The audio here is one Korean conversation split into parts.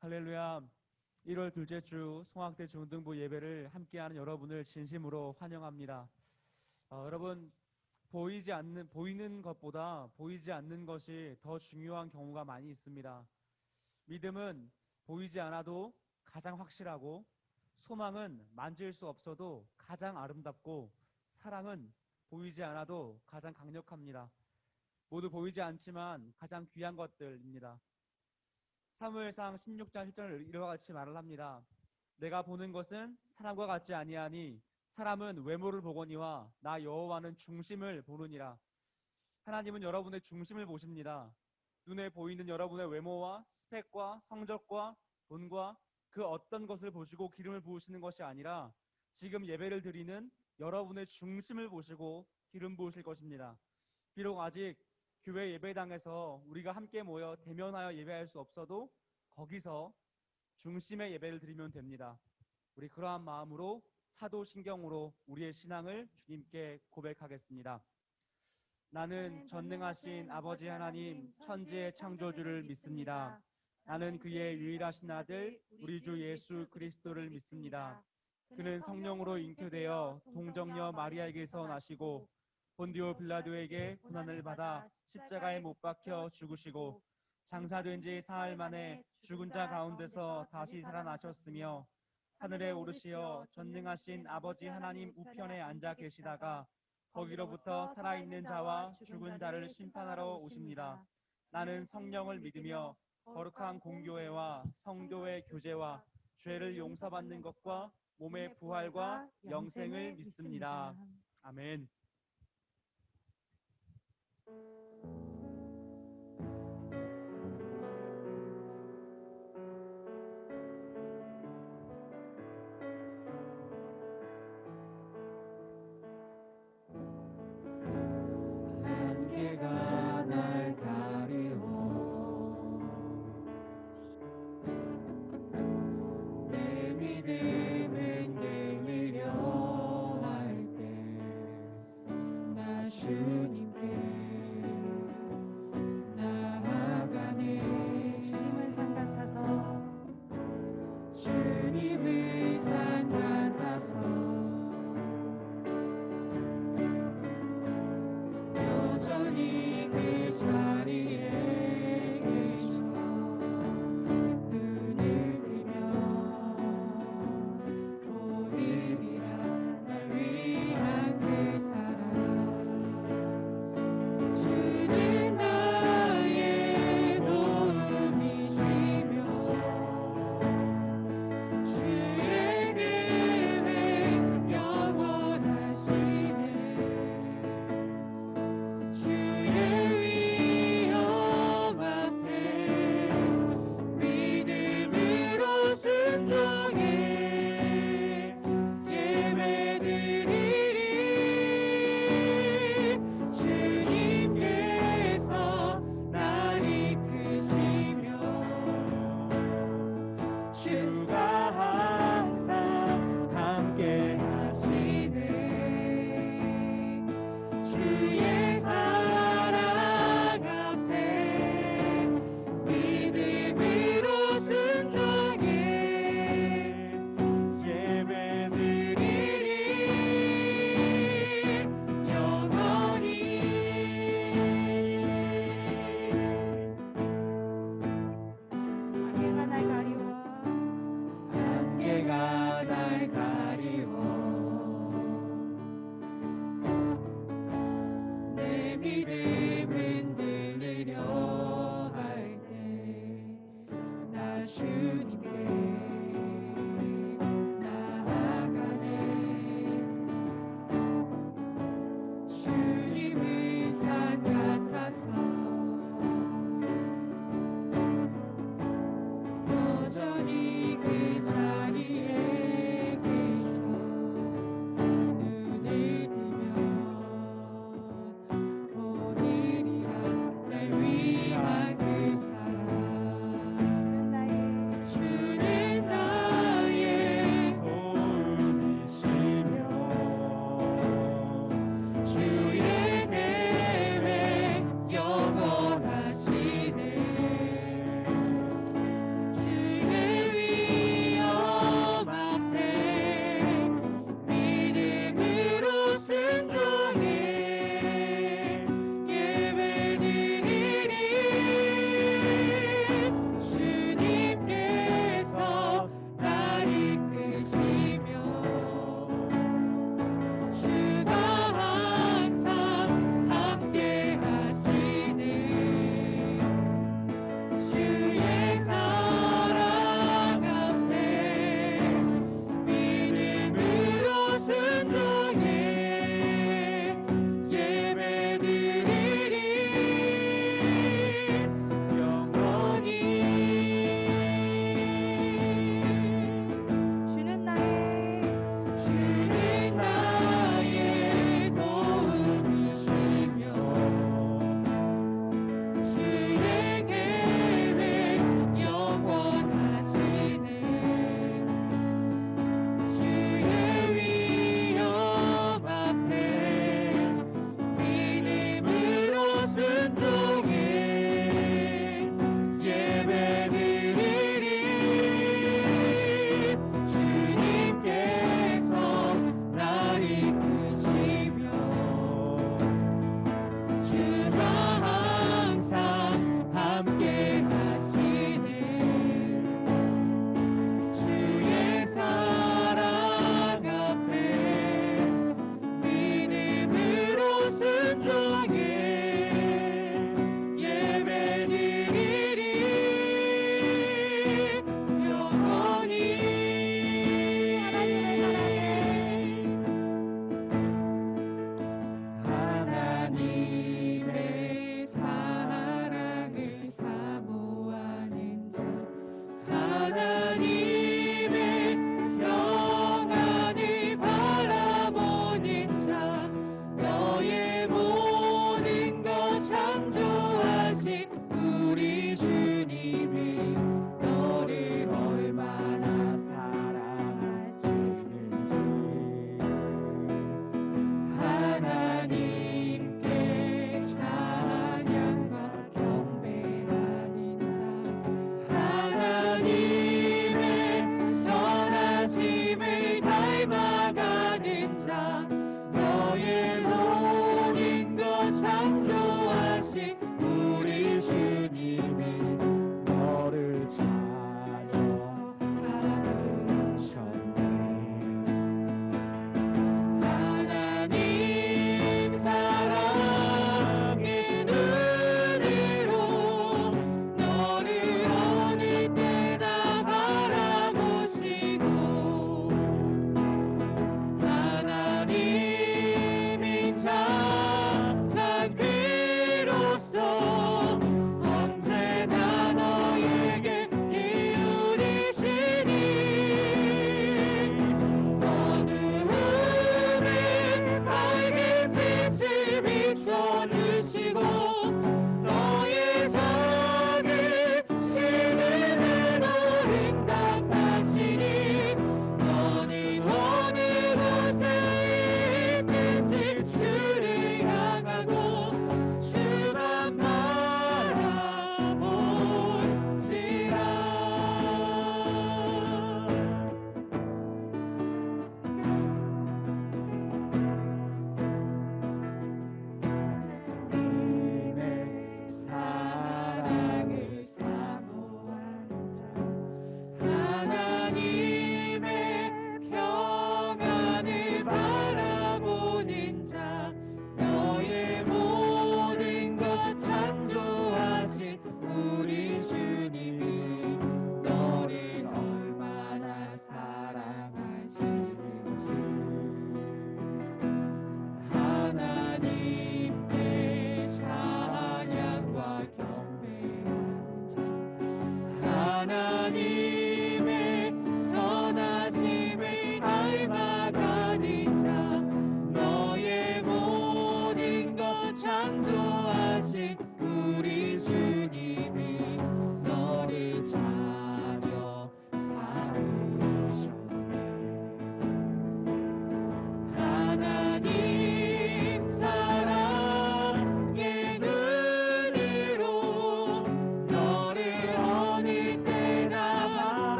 할렐루야. 1월 둘째 주 송학대 중등부 예배를 함께하는 여러분을 진심으로 환영합니다. 여러분, 보이는 것보다 보이지 않는 것이 더 중요한 경우가 많이 있습니다. 믿음은 보이지 않아도 가장 확실하고, 소망은 만질 수 없어도 가장 아름답고, 사랑은 보이지 않아도 가장 강력합니다. 모두 보이지 않지만 가장 귀한 것들입니다. 사무엘상 16장 1절을 이와 같이 말을 합니다. 내가 보는 것은 사람과 같지 아니하니 사람은 외모를 보거니와 나 여호와는 중심을 보느니라. 하나님은 여러분의 중심을 보십니다. 눈에 보이는 여러분의 외모와 스펙과 성적과 돈과 그 어떤 것을 보시고 기름을 부으시는 것이 아니라 지금 예배를 드리는 여러분의 중심을 보시고 기름 부으실 것입니다. 비록 아직 교회 예배당에서 우리가 함께 모여 대면하여 예배할 수 없어도 거기서 중심의 예배를 드리면 됩니다. 우리 그러한 마음으로 사도신경으로 우리의 신앙을 주님께 고백하겠습니다. 나는 전능하신 아버지 하나님 천지의 창조주를 믿습니다. 나는 그의 유일하신 아들 우리 주 예수 그리스도를 믿습니다. 그는 성령으로 잉태되어 동정녀 마리아에게서 나시고 본디오 빌라도에게 고난을 받아 십자가에 못 박혀 죽으시고 장사된 지 사흘 만에 죽은 자 가운데서 다시 살아나셨으며 하늘에 오르시어 전능하신 아버지 하나님 우편에 앉아 계시다가 거기로부터 살아있는 자와 죽은 자를 심판하러 오십니다. 나는 성령을 믿으며 거룩한 공교회와 성도의 교제와 죄를 용서받는 것과 몸의 부활과 영생을 믿습니다. 아멘. 안개가 날 가리워 내 믿음은 들리려 할 때 나 주님께 주님께 나아가네. 주님은 산 같아서 여전히 그 자리에 계셔. 눈을 뜨면 보리리라 날 위한 그 사랑.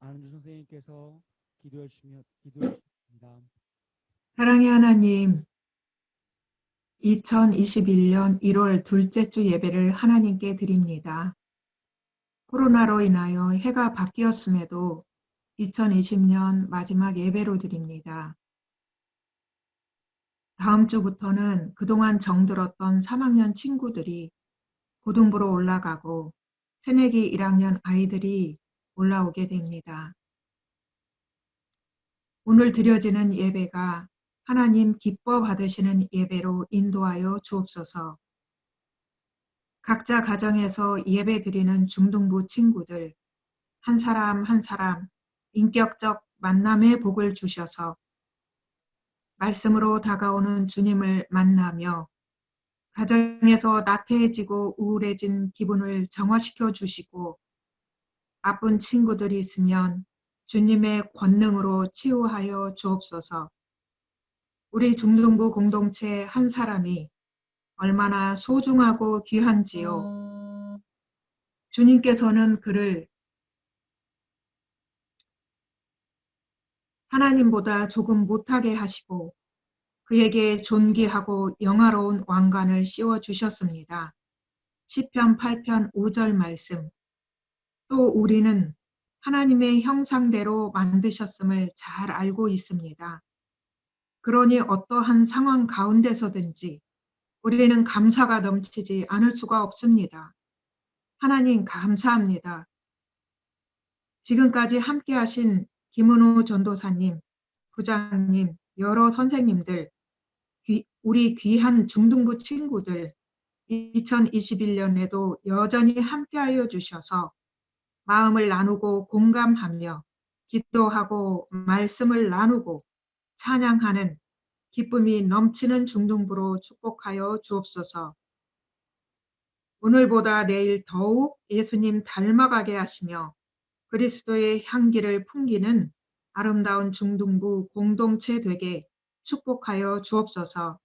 안은주 선생님께서 기도해 주십니다. 사랑의 하나님, 2021년 1월 둘째 주 예배를 하나님께 드립니다. 코로나로 인하여 해가 바뀌었음에도 2020년 마지막 예배로 드립니다. 다음 주부터는 그동안 정들었던 3학년 친구들이 고등부로 올라가고 새내기 1학년 아이들이 올라오게 됩니다. 오늘 드려지는 예배가 하나님 기뻐 받으시는 예배로 인도하여 주옵소서. 각자 가정에서 예배 드리는 중등부 친구들 한 사람 한 사람 인격적 만남의 복을 주셔서 말씀으로 다가오는 주님을 만나며 가정에서 나태해지고 우울해진 기분을 정화시켜 주시고 아픈 친구들이 있으면 주님의 권능으로 치유하여 주옵소서. 우리 중등부 공동체 한 사람이 얼마나 소중하고 귀한지요. 주님께서는 그를 하나님보다 조금 못하게 하시고 그에게 존귀하고 영화로운 왕관을 씌워 주셨습니다. 시편 8편 5절 말씀. 또 우리는 하나님의 형상대로 만드셨음을 잘 알고 있습니다. 그러니 어떠한 상황 가운데서든지 우리는 감사가 넘치지 않을 수가 없습니다. 하나님 감사합니다. 지금까지 함께 하신 김은호 전도사님, 부장님, 여러 선생님들, 우리 귀한 중등부 친구들 2021년에도 여전히 함께하여 주셔서 마음을 나누고 공감하며 기도하고 말씀을 나누고 찬양하는 기쁨이 넘치는 중등부로 축복하여 주옵소서. 오늘보다 내일 더욱 예수님 닮아가게 하시며 그리스도의 향기를 풍기는 아름다운 중등부 공동체 되게 축복하여 주옵소서.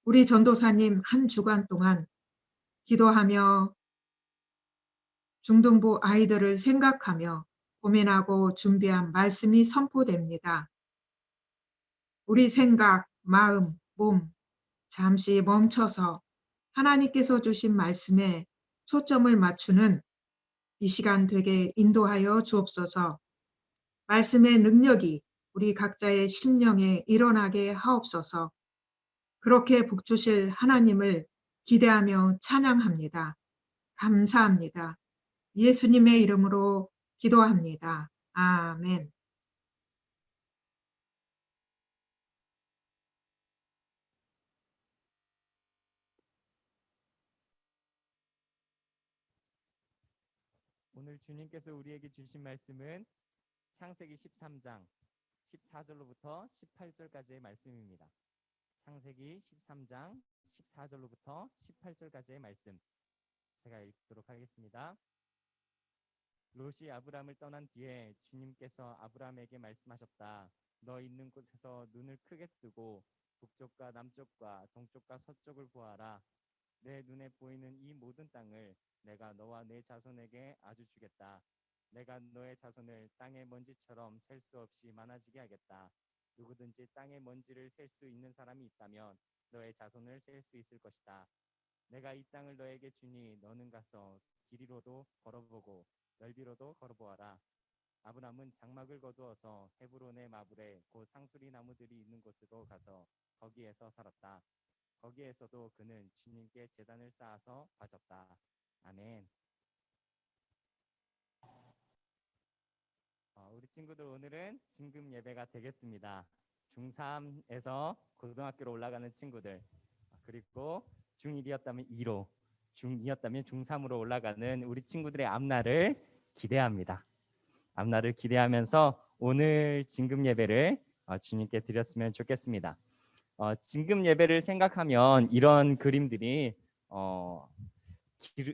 우리 전도사님 한 주간 동안 기도하며 중등부 아이들을 생각하며 고민하고 준비한 말씀이 선포됩니다. 우리 생각, 마음, 몸 잠시 멈춰서 하나님께서 주신 말씀에 초점을 맞추는 이 시간 되게 인도하여 주옵소서. 말씀의 능력이 우리 각자의 심령에 일어나게 하옵소서. 그렇게 복주실 하나님을 기대하며 찬양합니다. 감사합니다. 예수님의 이름으로 기도합니다. 아멘. 오늘 주님께서 우리에게 주신 말씀은 창세기 13장 14절로부터 18절까지의 말씀입니다. 창세기 13장 14절로부터 18절까지의 말씀 제가 읽도록 하겠습니다. 롯이 아브람을 떠난 뒤에 주님께서 아브람에게 말씀하셨다. 너 있는 곳에서 눈을 크게 뜨고 북쪽과 남쪽과 동쪽과 서쪽을 보아라. 내 눈에 보이는 이 모든 땅을 내가 너와 내 자손에게 아주 주겠다. 내가 너의 자손을 땅의 먼지처럼 셀 수 없이 많아지게 하겠다. 누구든지 땅의 먼지를 셀 수 있는 사람이 있다면 너의 자손을 셀 수 있을 것이다. 내가 이 땅을 너에게 주니 너는 가서 길이로도 걸어보고 넓이로도 걸어보아라. 아브람은 장막을 거두어서 헤브론의 마블에 곧 상수리 나무들이 있는 곳으로 가서 거기에서 살았다. 거기에서도 그는 주님께 제단을 쌓아서 바쳤다. 아멘. 우리 친구들 오늘은 진금 예배가 되겠습니다. 중3에서 고등학교로 올라가는 친구들, 그리고 중1이었다면 2로, 중2였다면 중3으로 올라가는 우리 친구들의 앞날을 기대합니다. 앞날을 기대하면서 오늘 진금 예배를 주님께 드렸으면 좋겠습니다. 진금 예배를 생각하면 이런 그림들이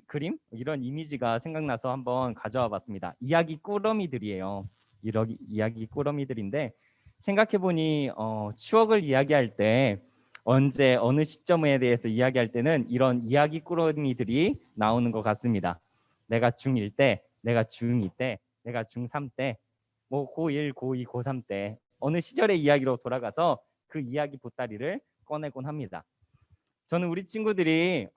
그림? 이런 이미지가 생각나서 한번 가져와 봤습니다. 이야기 꾸러미들이에요. 이런 이야기 꾸러미들인데 생각해보니 추억을 이야기할 때 언제 어느 시점에 대해서 이야기할 때는 이런 이야기 꾸러미들이 나오는 것 같습니다. 내가 중1 때, 내가 중2 때 내가 중3 때, 뭐 고1, 고2, 고3 때 어느 시절의 이야기로 돌아가서 그 이야기 보따리를 꺼내곤 합니다. 저는 우리 친구들이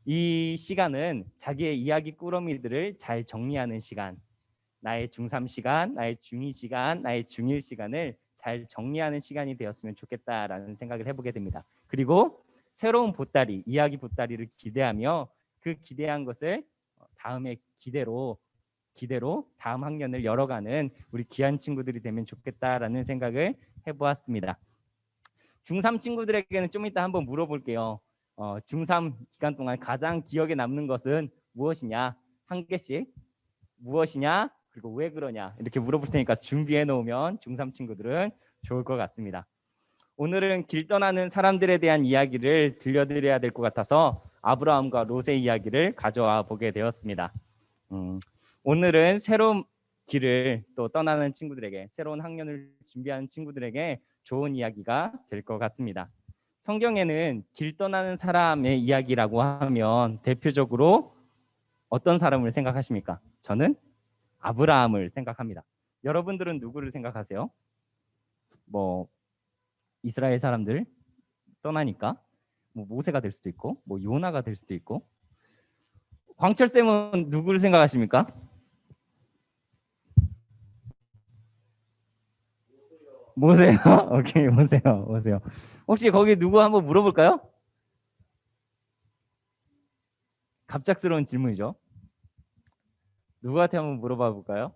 이 시간은 자기의 이야기 꾸러미들을 잘 정리하는 시간, 나의 중3 시간, 나의 중2 시간, 나의 중1 시간을 잘 정리하는 시간이 되었으면 좋겠다라는 생각을 해보게 됩니다. 그리고 새로운 보따리, 이야기 보따리를 기대하며 그 기대한 것을 다음에 기대로 다음 학년을 열어가는 우리 귀한 친구들이 되면 좋겠다라는 생각을 해보았습니다. 중3 친구들에게는 좀 이따 한번 물어볼게요. 중3 기간 동안 가장 기억에 남는 것은 무엇이냐? 한 개씩 무엇이냐? 그리고 왜 그러냐? 이렇게 물어볼 테니까 준비해 놓으면 중3 친구들은 좋을 것 같습니다. 오늘은 길 떠나는 사람들에 대한 이야기를 들려드려야 될 것 같아서 아브라함과 롯의 이야기를 가져와 보게 되었습니다. 오늘은 새로운 길을 또 떠나는 친구들에게, 새로운 학년을 준비하는 친구들에게 좋은 이야기가 될 것 같습니다. 성경에는 길 떠나는 사람의 이야기라고 하면 대표적으로 어떤 사람을 생각하십니까? 저는 아브라함을 생각합니다. 여러분들은 누구를 생각하세요? 뭐 이스라엘 사람들 떠나니까 뭐 모세가 될 수도 있고 뭐 요나가 될 수도 있고. 광철 쌤은 누구를 생각하십니까? 모세요. 오케이, 모세요. 혹시 거기 누구 한번 물어볼까요? 갑작스러운 질문이죠. 누구한테 한번 물어봐 볼까요?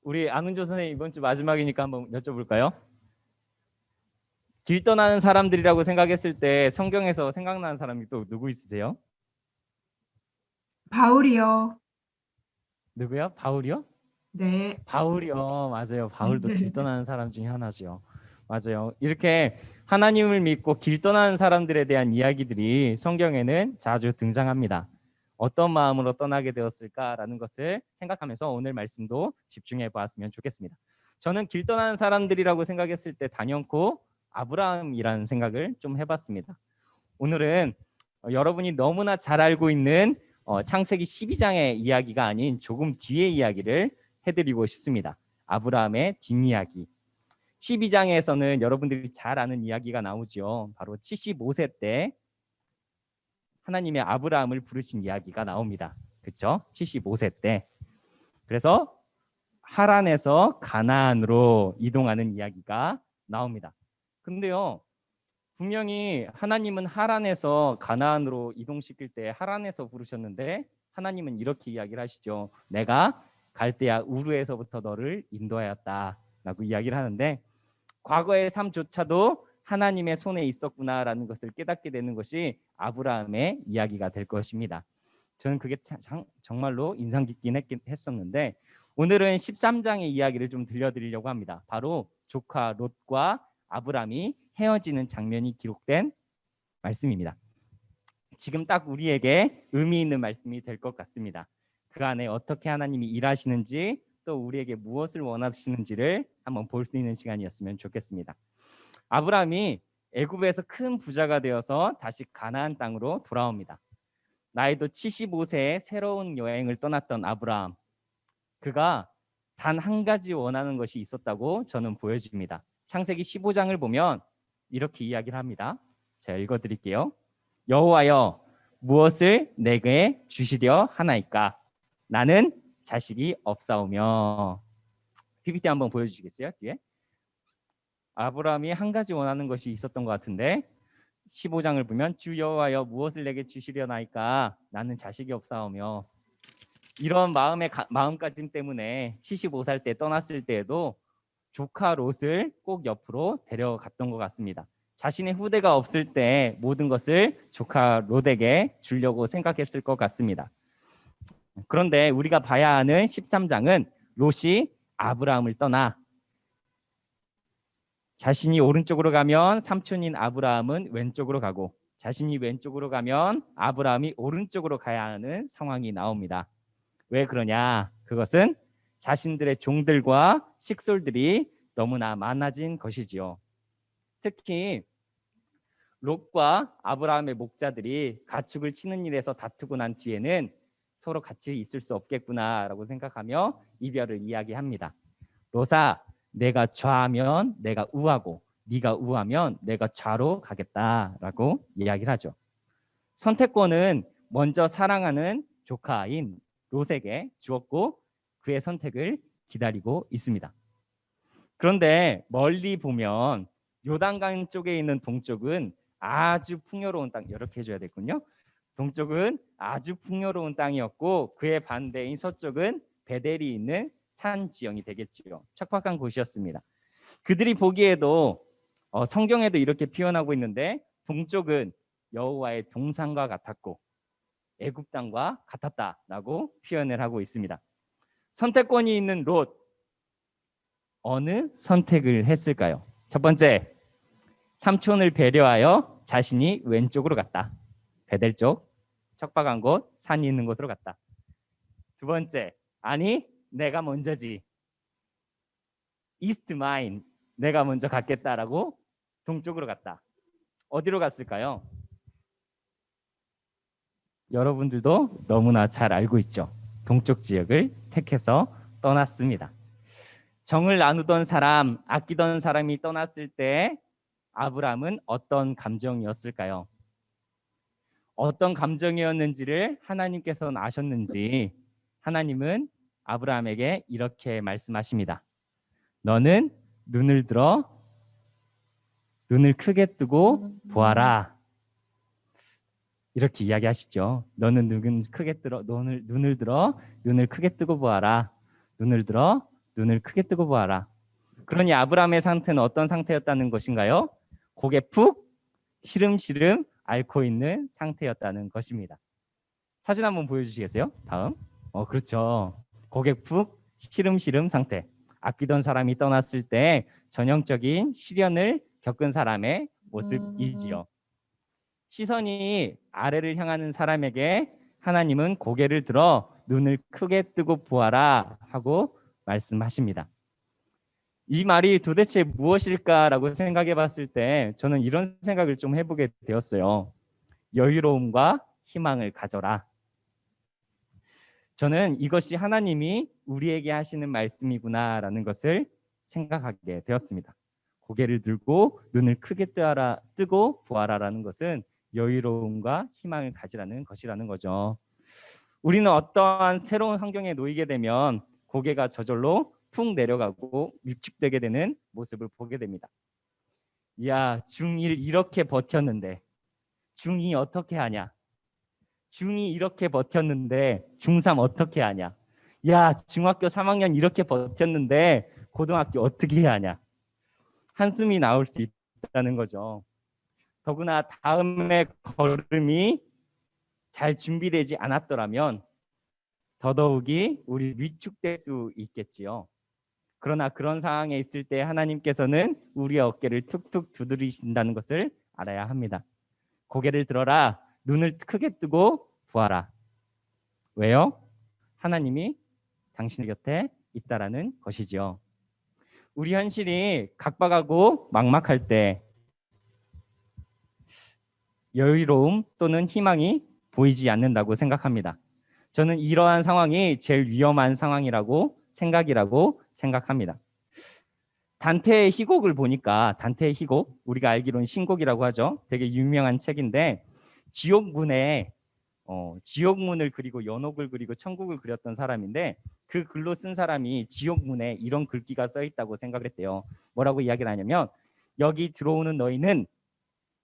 우리 안은조 선생님 이번 주 마지막이니까 한번 여쭤볼까요? 길 떠나는 사람들이라고 생각했을 때 성경에서 생각나는 사람이 또 누구 있으세요? 바울이요. 누구요? 바울이요? 네. 바울이요. 맞아요. 바울도 길 떠나는 사람 중에 하나죠. 맞아요. 이렇게 하나님을 믿고 길 떠나는 사람들에 대한 이야기들이 성경에는 자주 등장합니다. 어떤 마음으로 떠나게 되었을까라는 것을 생각하면서 오늘 말씀도 집중해 보았으면 좋겠습니다. 저는 길 떠나는 사람들이라고 생각했을 때 단연코 아브라함이라는 생각을 좀 해봤습니다. 오늘은 여러분이 너무나 잘 알고 있는 창세기 12장의 이야기가 아닌 조금 뒤의 이야기를 해드리고 싶습니다. 아브라함의 뒷이야기. 12장에서는 여러분들이 잘 아는 이야기가 나오죠. 바로 75세 때 하나님의 아브라함을 부르신 이야기가 나옵니다. 그렇죠? 75세 때. 그래서 하란에서 가나안으로 이동하는 이야기가 나옵니다. 근데요, 분명히 하나님은 하란에서 가나안으로 이동시킬 때 하란에서 부르셨는데 하나님은 이렇게 이야기를 하시죠. 내가 갈대아 우르에서부터 너를 인도하였다라고 이야기를 하는데 과거의 삶조차도 하나님의 손에 있었구나라는 것을 깨닫게 되는 것이 아브라함의 이야기가 될 것입니다. 저는 그게 정말로 인상 깊긴 했었는데 오늘은 13장의 이야기를 좀 들려드리려고 합니다. 바로 조카 롯과 아브라함이 헤어지는 장면이 기록된 말씀입니다. 지금 딱 우리에게 의미 있는 말씀이 될 것 같습니다. 그 안에 어떻게 하나님이 일하시는지 또 우리에게 무엇을 원하시는지를 한번 볼 수 있는 시간이었으면 좋겠습니다. 아브라함이 애굽에서 큰 부자가 되어서 다시 가나안 땅으로 돌아옵니다. 나이도 75세에 새로운 여행을 떠났던 아브라함. 그가 단 한 가지 원하는 것이 있었다고 저는 보여집니다. 창세기 15장을 보면 이렇게 이야기를 합니다. 제가 읽어드릴게요. 여호와여 무엇을 내게 주시려 하나이까? 나는 자식이 없사오며. PPT 한번 보여주시겠어요? 뒤에 아브라함이 한 가지 원하는 것이 있었던 것 같은데 15장을 보면 주 여호와여 무엇을 내게 주시려나이까? 나는 자식이 없사오며. 이런 마음가짐 때문에 75살 때 떠났을 때에도 조카 롯을 꼭 옆으로 데려갔던 것 같습니다. 자신의 후대가 없을 때 모든 것을 조카 롯에게 주려고 생각했을 것 같습니다. 그런데 우리가 봐야 하는 13장은 롯이 아브라함을 떠나 자신이 오른쪽으로 가면 삼촌인 아브라함은 왼쪽으로 가고 자신이 왼쪽으로 가면 아브라함이 오른쪽으로 가야 하는 상황이 나옵니다. 왜 그러냐? 그것은 자신들의 종들과 식솔들이 너무나 많아진 것이지요. 특히 롯과 아브라함의 목자들이 가축을 치는 일에서 다투고 난 뒤에는 서로 같이 있을 수 없겠구나라고 생각하며 이별을 이야기합니다. 롯아, 내가 좌하면 내가 우하고 네가 우하면 내가 좌로 가겠다라고 이야기를 하죠. 선택권은 먼저 사랑하는 조카인 롯에게 주었고 그의 선택을 기다리고 있습니다. 그런데 멀리 보면 요단강 쪽에 있는 동쪽은 아주 풍요로운 땅, 이렇게 해줘야 되군요. 동쪽은 아주 풍요로운 땅이었고 그의 반대인 서쪽은 베델이 있는 산 지형이 되겠죠. 척박한 곳이었습니다. 그들이 보기에도 성경에도 이렇게 표현하고 있는데 동쪽은 여호와의 동산과 같았고 애굽 땅과 같았다라고 표현을 하고 있습니다. 선택권이 있는 롯, 어느 선택을 했을까요? 첫 번째, 삼촌을 배려하여 자신이 왼쪽으로 갔다. 베델 쪽, 척박한 곳, 산이 있는 곳으로 갔다. 두 번째, 아니 내가 먼저지. 이스트 마인, 내가 먼저 갔겠다라고 동쪽으로 갔다. 어디로 갔을까요? 여러분들도 너무나 잘 알고 있죠. 동쪽 지역을 택해서 떠났습니다. 정을 나누던 사람, 아끼던 사람이 떠났을 때 아브라함은 어떤 감정이었을까요? 어떤 감정이었는지를 하나님께서는 아셨는지 하나님은 아브라함에게 이렇게 말씀하십니다. 너는 눈을 크게 뜨고 보아라. 이렇게 이야기하시죠. 너는 눈을 크게 뜨고 보아라. 눈을 크게 뜨고 보아라. 그러니 아브라함의 상태는 어떤 상태였다는 것인가요? 고개 푹 시름시름 앓고 있는 상태였다는 것입니다. 사진 한번 보여주시겠어요? 다음. 그렇죠. 고개 푹 시름시름 상태. 아끼던 사람이 떠났을 때 전형적인 시련을 겪은 사람의 모습이지요. 시선이 아래를 향하는 사람에게 하나님은 고개를 들어 눈을 크게 뜨고 보아라 하고 말씀하십니다. 이 말이 도대체 무엇일까라고 생각해 봤을 때 저는 이런 생각을 좀 해보게 되었어요. 여유로움과 희망을 가져라. 저는 이것이 하나님이 우리에게 하시는 말씀이구나라는 것을 생각하게 되었습니다. 고개를 들고 눈을 크게 뜨고 보아라라는 것은 여유로움과 희망을 가지라는 것이라는 거죠. 우리는 어떠한 새로운 환경에 놓이게 되면 고개가 저절로 푹 내려가고 위축되게 되는 모습을 보게 됩니다. 야, 중1 이렇게 버텼는데 중2 어떻게 하냐? 중2 이렇게 버텼는데 중3 어떻게 하냐? 야, 중학교 3학년 이렇게 버텼는데 고등학교 어떻게 하냐? 한숨이 나올 수 있다는 거죠. 더구나 다음의 걸음이 잘 준비되지 않았더라면 더더욱이 우리 위축될 수 있겠지요. 그러나 그런 상황에 있을 때 하나님께서는 우리의 어깨를 툭툭 두드리신다는 것을 알아야 합니다. 고개를 들어라. 눈을 크게 뜨고 보아라. 왜요? 하나님이 당신 곁에 있다라는 것이지요. 우리 현실이 각박하고 막막할 때 여유로움 또는 희망이 보이지 않는다고 생각합니다. 저는 이러한 상황이 제일 위험한 상황이라고 생각합니다. 단테의 희곡을 보니까 단테의 희곡, 우리가 알기로는 신곡이라고 하죠. 되게 유명한 책인데 지옥문을 그리고 연옥을 그리고 천국을 그렸던 사람인데 그 글로 쓴 사람이 지옥문에 이런 글귀가 써 있다고 생각을 했대요. 뭐라고 이야기를 하냐면 여기 들어오는 너희는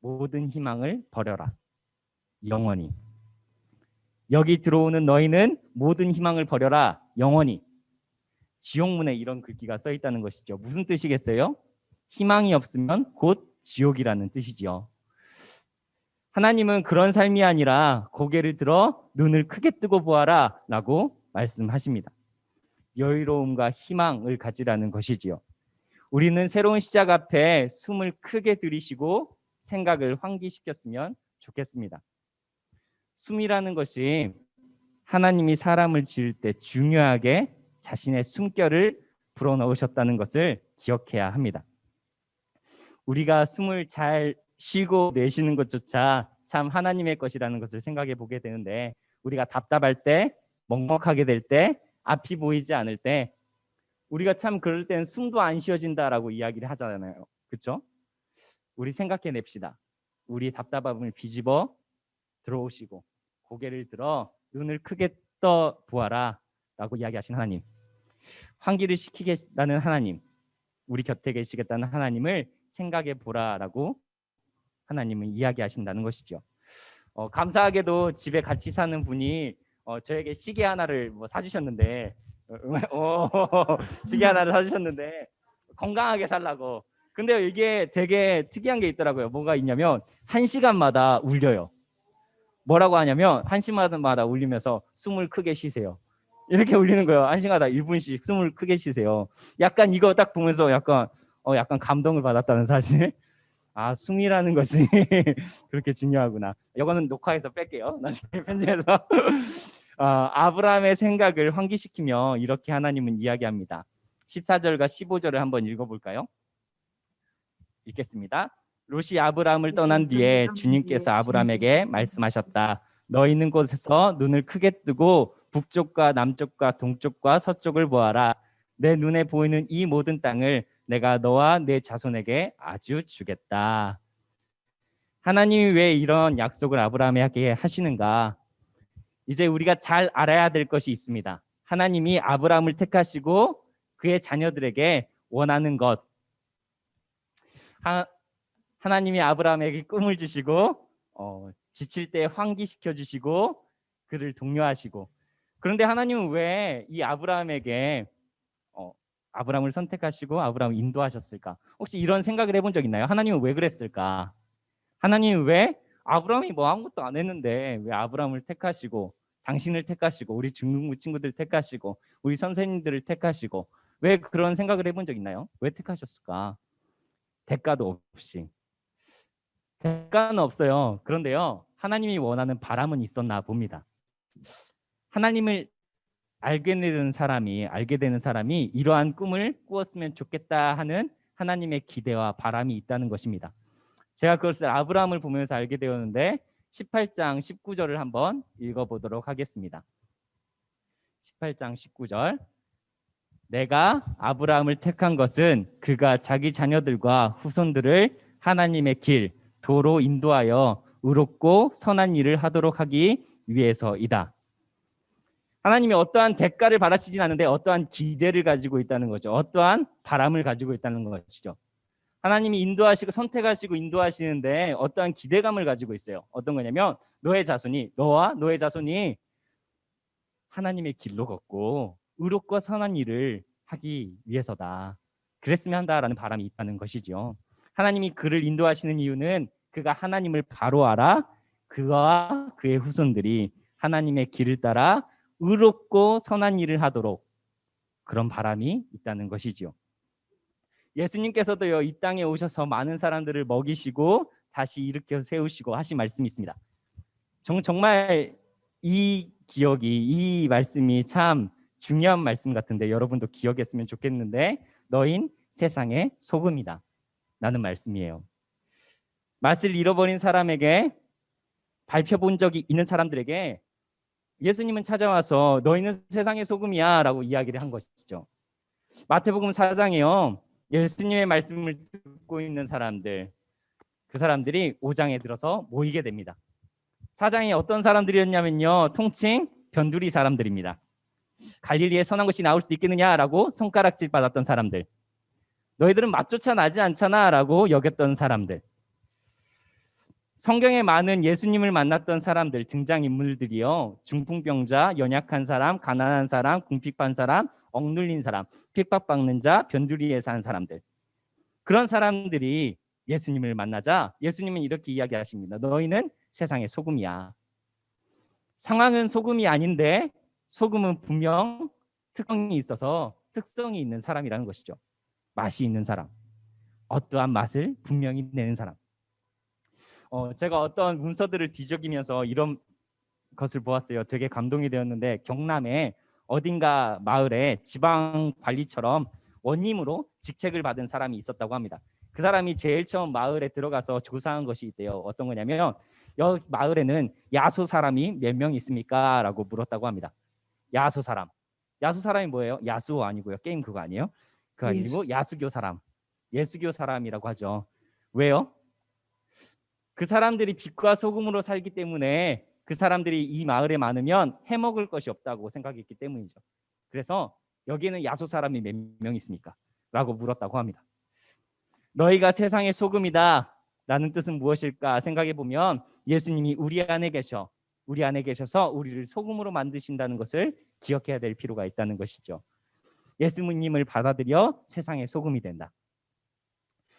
모든 희망을 버려라. 영원히. 여기 들어오는 너희는 모든 희망을 버려라. 영원히. 지옥문에 이런 글귀가 써 있다는 것이죠. 무슨 뜻이겠어요? 희망이 없으면 곧 지옥이라는 뜻이죠. 하나님은 그런 삶이 아니라 고개를 들어 눈을 크게 뜨고 보아라 라고 말씀하십니다. 여유로움과 희망을 가지라는 것이지요. 우리는 새로운 시작 앞에 숨을 크게 들이쉬고 생각을 환기시켰으면 좋겠습니다. 숨이라는 것이 하나님이 사람을 지을 때 중요하게 자신의 숨결을 불어넣으셨다는 것을 기억해야 합니다. 우리가 숨을 잘 쉬고 내쉬는 것조차 참 하나님의 것이라는 것을 생각해 보게 되는데 우리가 답답할 때 먹먹하게 될 때, 앞이 보이지 않을 때, 우리가 참 그럴 땐 숨도 안 쉬어진다라고 이야기를 하잖아요. 그렇죠? 우리 생각해 냅시다. 우리 답답함을 뒤집어 들어오시고 고개를 들어 눈을 크게 떠 보아라 라고 이야기하신 하나님, 환기를 시키겠다는 하나님, 우리 곁에 계시겠다는 하나님을 생각해 보라라고 하나님은 이야기하신다는 것이죠. 감사하게도 집에 같이 사는 분이 저에게 시계 하나를 사주셨는데 시계 하나를 사주셨는데 건강하게 살라고. 근데 이게 되게 특이한 게 있더라고요. 뭐가 있냐면 1시간마다 울려요. 뭐라고 하냐면 1시간마다 울리면서 숨을 크게 쉬세요. 이렇게 울리는 거예요. 1시간마다 1분씩 숨을 크게 쉬세요. 약간 이거 딱 보면서 약간 감동을 받았다는 사실. 아, 숨이라는 것이 그렇게 중요하구나. 이거는 녹화해서 뺄게요. 나중에 편집해서. 아브라함의 생각을 환기시키며 이렇게 하나님은 이야기합니다. 14절과 15절을 한번 읽어볼까요? 읽겠습니다. 롯이 아브라함을 떠난 뒤에 주님께서 아브라함에게 말씀하셨다. 너 있는 곳에서 눈을 크게 뜨고 북쪽과 남쪽과 동쪽과 서쪽을 보아라. 내 눈에 보이는 이 모든 땅을 내가 너와 내 자손에게 아주 주겠다. 하나님이 왜 이런 약속을 아브라함에게 하시는가? 이제 우리가 잘 알아야 될 것이 있습니다. 하나님이 아브라함을 택하시고 그의 자녀들에게 원하는 것, 하나님이 아브라함에게 꿈을 주시고 지칠 때 환기시켜 주시고 그를 독려하시고, 그런데 하나님은 왜 이 아브라함에게 아브라함을 선택하시고 아브라함을 인도하셨을까? 혹시 이런 생각을 해본 적 있나요? 하나님은 왜 그랬을까? 하나님은 왜 아브라함이 뭐 아무것도 안 했는데 왜 아브라함을 택하시고 당신을 택하시고 우리 중등부 친구들 택하시고 우리 선생님들을 택하시고 왜 그런 생각을 해본 적 있나요? 왜 택하셨을까? 대가도 없이. 대가는 없어요. 그런데요, 하나님이 원하는 바람은 있었나 봅니다. 하나님을 알게 되는 사람이 이러한 꿈을 꾸었으면 좋겠다 하는 하나님의 기대와 바람이 있다는 것입니다. 제가 그것을 아브라함을 보면서 알게 되었는데 18장 19절을 한번 읽어보도록 하겠습니다. 18장 19절. 내가 아브라함을 택한 것은 그가 자기 자녀들과 후손들을 하나님의 길, 도로 인도하여 의롭고 선한 일을 하도록 하기 위해서이다. 하나님이 어떠한 대가를 바라시진 않는데 어떠한 기대를 가지고 있다는 거죠. 어떠한 바람을 가지고 있다는 것이죠. 하나님이 인도하시고 선택하시고 인도하시는데 어떠한 기대감을 가지고 있어요. 어떤 거냐면 너와 너의 자손이 하나님의 길로 걷고 의롭고 선한 일을 하기 위해서다. 그랬으면 한다라는 바람이 있다는 것이죠. 하나님이 그를 인도하시는 이유는 그가 하나님을 바로 알아 그와 그의 후손들이 하나님의 길을 따라 의롭고 선한 일을 하도록 그런 바람이 있다는 것이죠. 예수님께서도요, 이 땅에 오셔서 많은 사람들을 먹이시고 다시 일으켜 세우시고 하신 말씀이 있습니다. 정말 이 말씀이 참 중요한 말씀 같은데 여러분도 기억했으면 좋겠는데, 너흰 세상의 소금이다 라는 말씀이에요. 맛을 잃어버린 사람에게 밟혀본 적이 있는 사람들에게 예수님은 찾아와서 너희는 세상의 소금이야 라고 이야기를 한 것이죠. 마태복음 4장에요, 예수님의 말씀을 듣고 있는 사람들, 그 사람들이 5장에 들어서 모이게 됩니다. 4장에 어떤 사람들이었냐면요, 통칭 변두리 사람들입니다. 갈릴리에 선한 것이 나올 수 있겠느냐라고 손가락질 받았던 사람들, 너희들은 맛조차 나지 않잖아 라고 여겼던 사람들, 성경에 많은 예수님을 만났던 사람들, 등장인물들이요, 중풍병자, 연약한 사람, 가난한 사람, 궁핍한 사람, 억눌린 사람, 핍박받는 자, 변두리에 산 사람들, 그런 사람들이 예수님을 만나자 예수님은 이렇게 이야기하십니다. 너희는 세상의 소금이야. 상황은 소금이 아닌데 소금은 분명 특성이 있어서 특성이 있는 사람이라는 것이죠. 맛이 있는 사람, 어떠한 맛을 분명히 내는 사람. 제가 어떤 문서들을 뒤적이면서 이런 것을 보았어요. 되게 감동이 되었는데, 경남에 어딘가 마을에 지방관리처럼 원님으로 직책을 받은 사람이 있었다고 합니다. 그 사람이 제일 처음 마을에 들어가서 조사한 것이 있대요. 어떤 거냐면, 여기 마을에는 야소 사람이 몇 명 있습니까? 라고 물었다고 합니다. 야소 사람. 야소 사람이 뭐예요? 야수호 아니고요. 게임 그거 아니에요? 그거 아니고 야수교 사람. 예수교 사람이라고 하죠. 왜요? 그 사람들이 빛과 소금으로 살기 때문에 그 사람들이 이 마을에 많으면 해먹을 것이 없다고 생각했기 때문이죠. 그래서 여기에는 야소 사람이 몇 명 있습니까? 라고 물었다고 합니다. 너희가 세상의 소금이다 라는 뜻은 무엇일까 생각해 보면 예수님이 우리 안에 계셔서 우리를 소금으로 만드신다는 것을 기억해야 될 필요가 있다는 것이죠. 예수님을 받아들여 세상의 소금이 된다.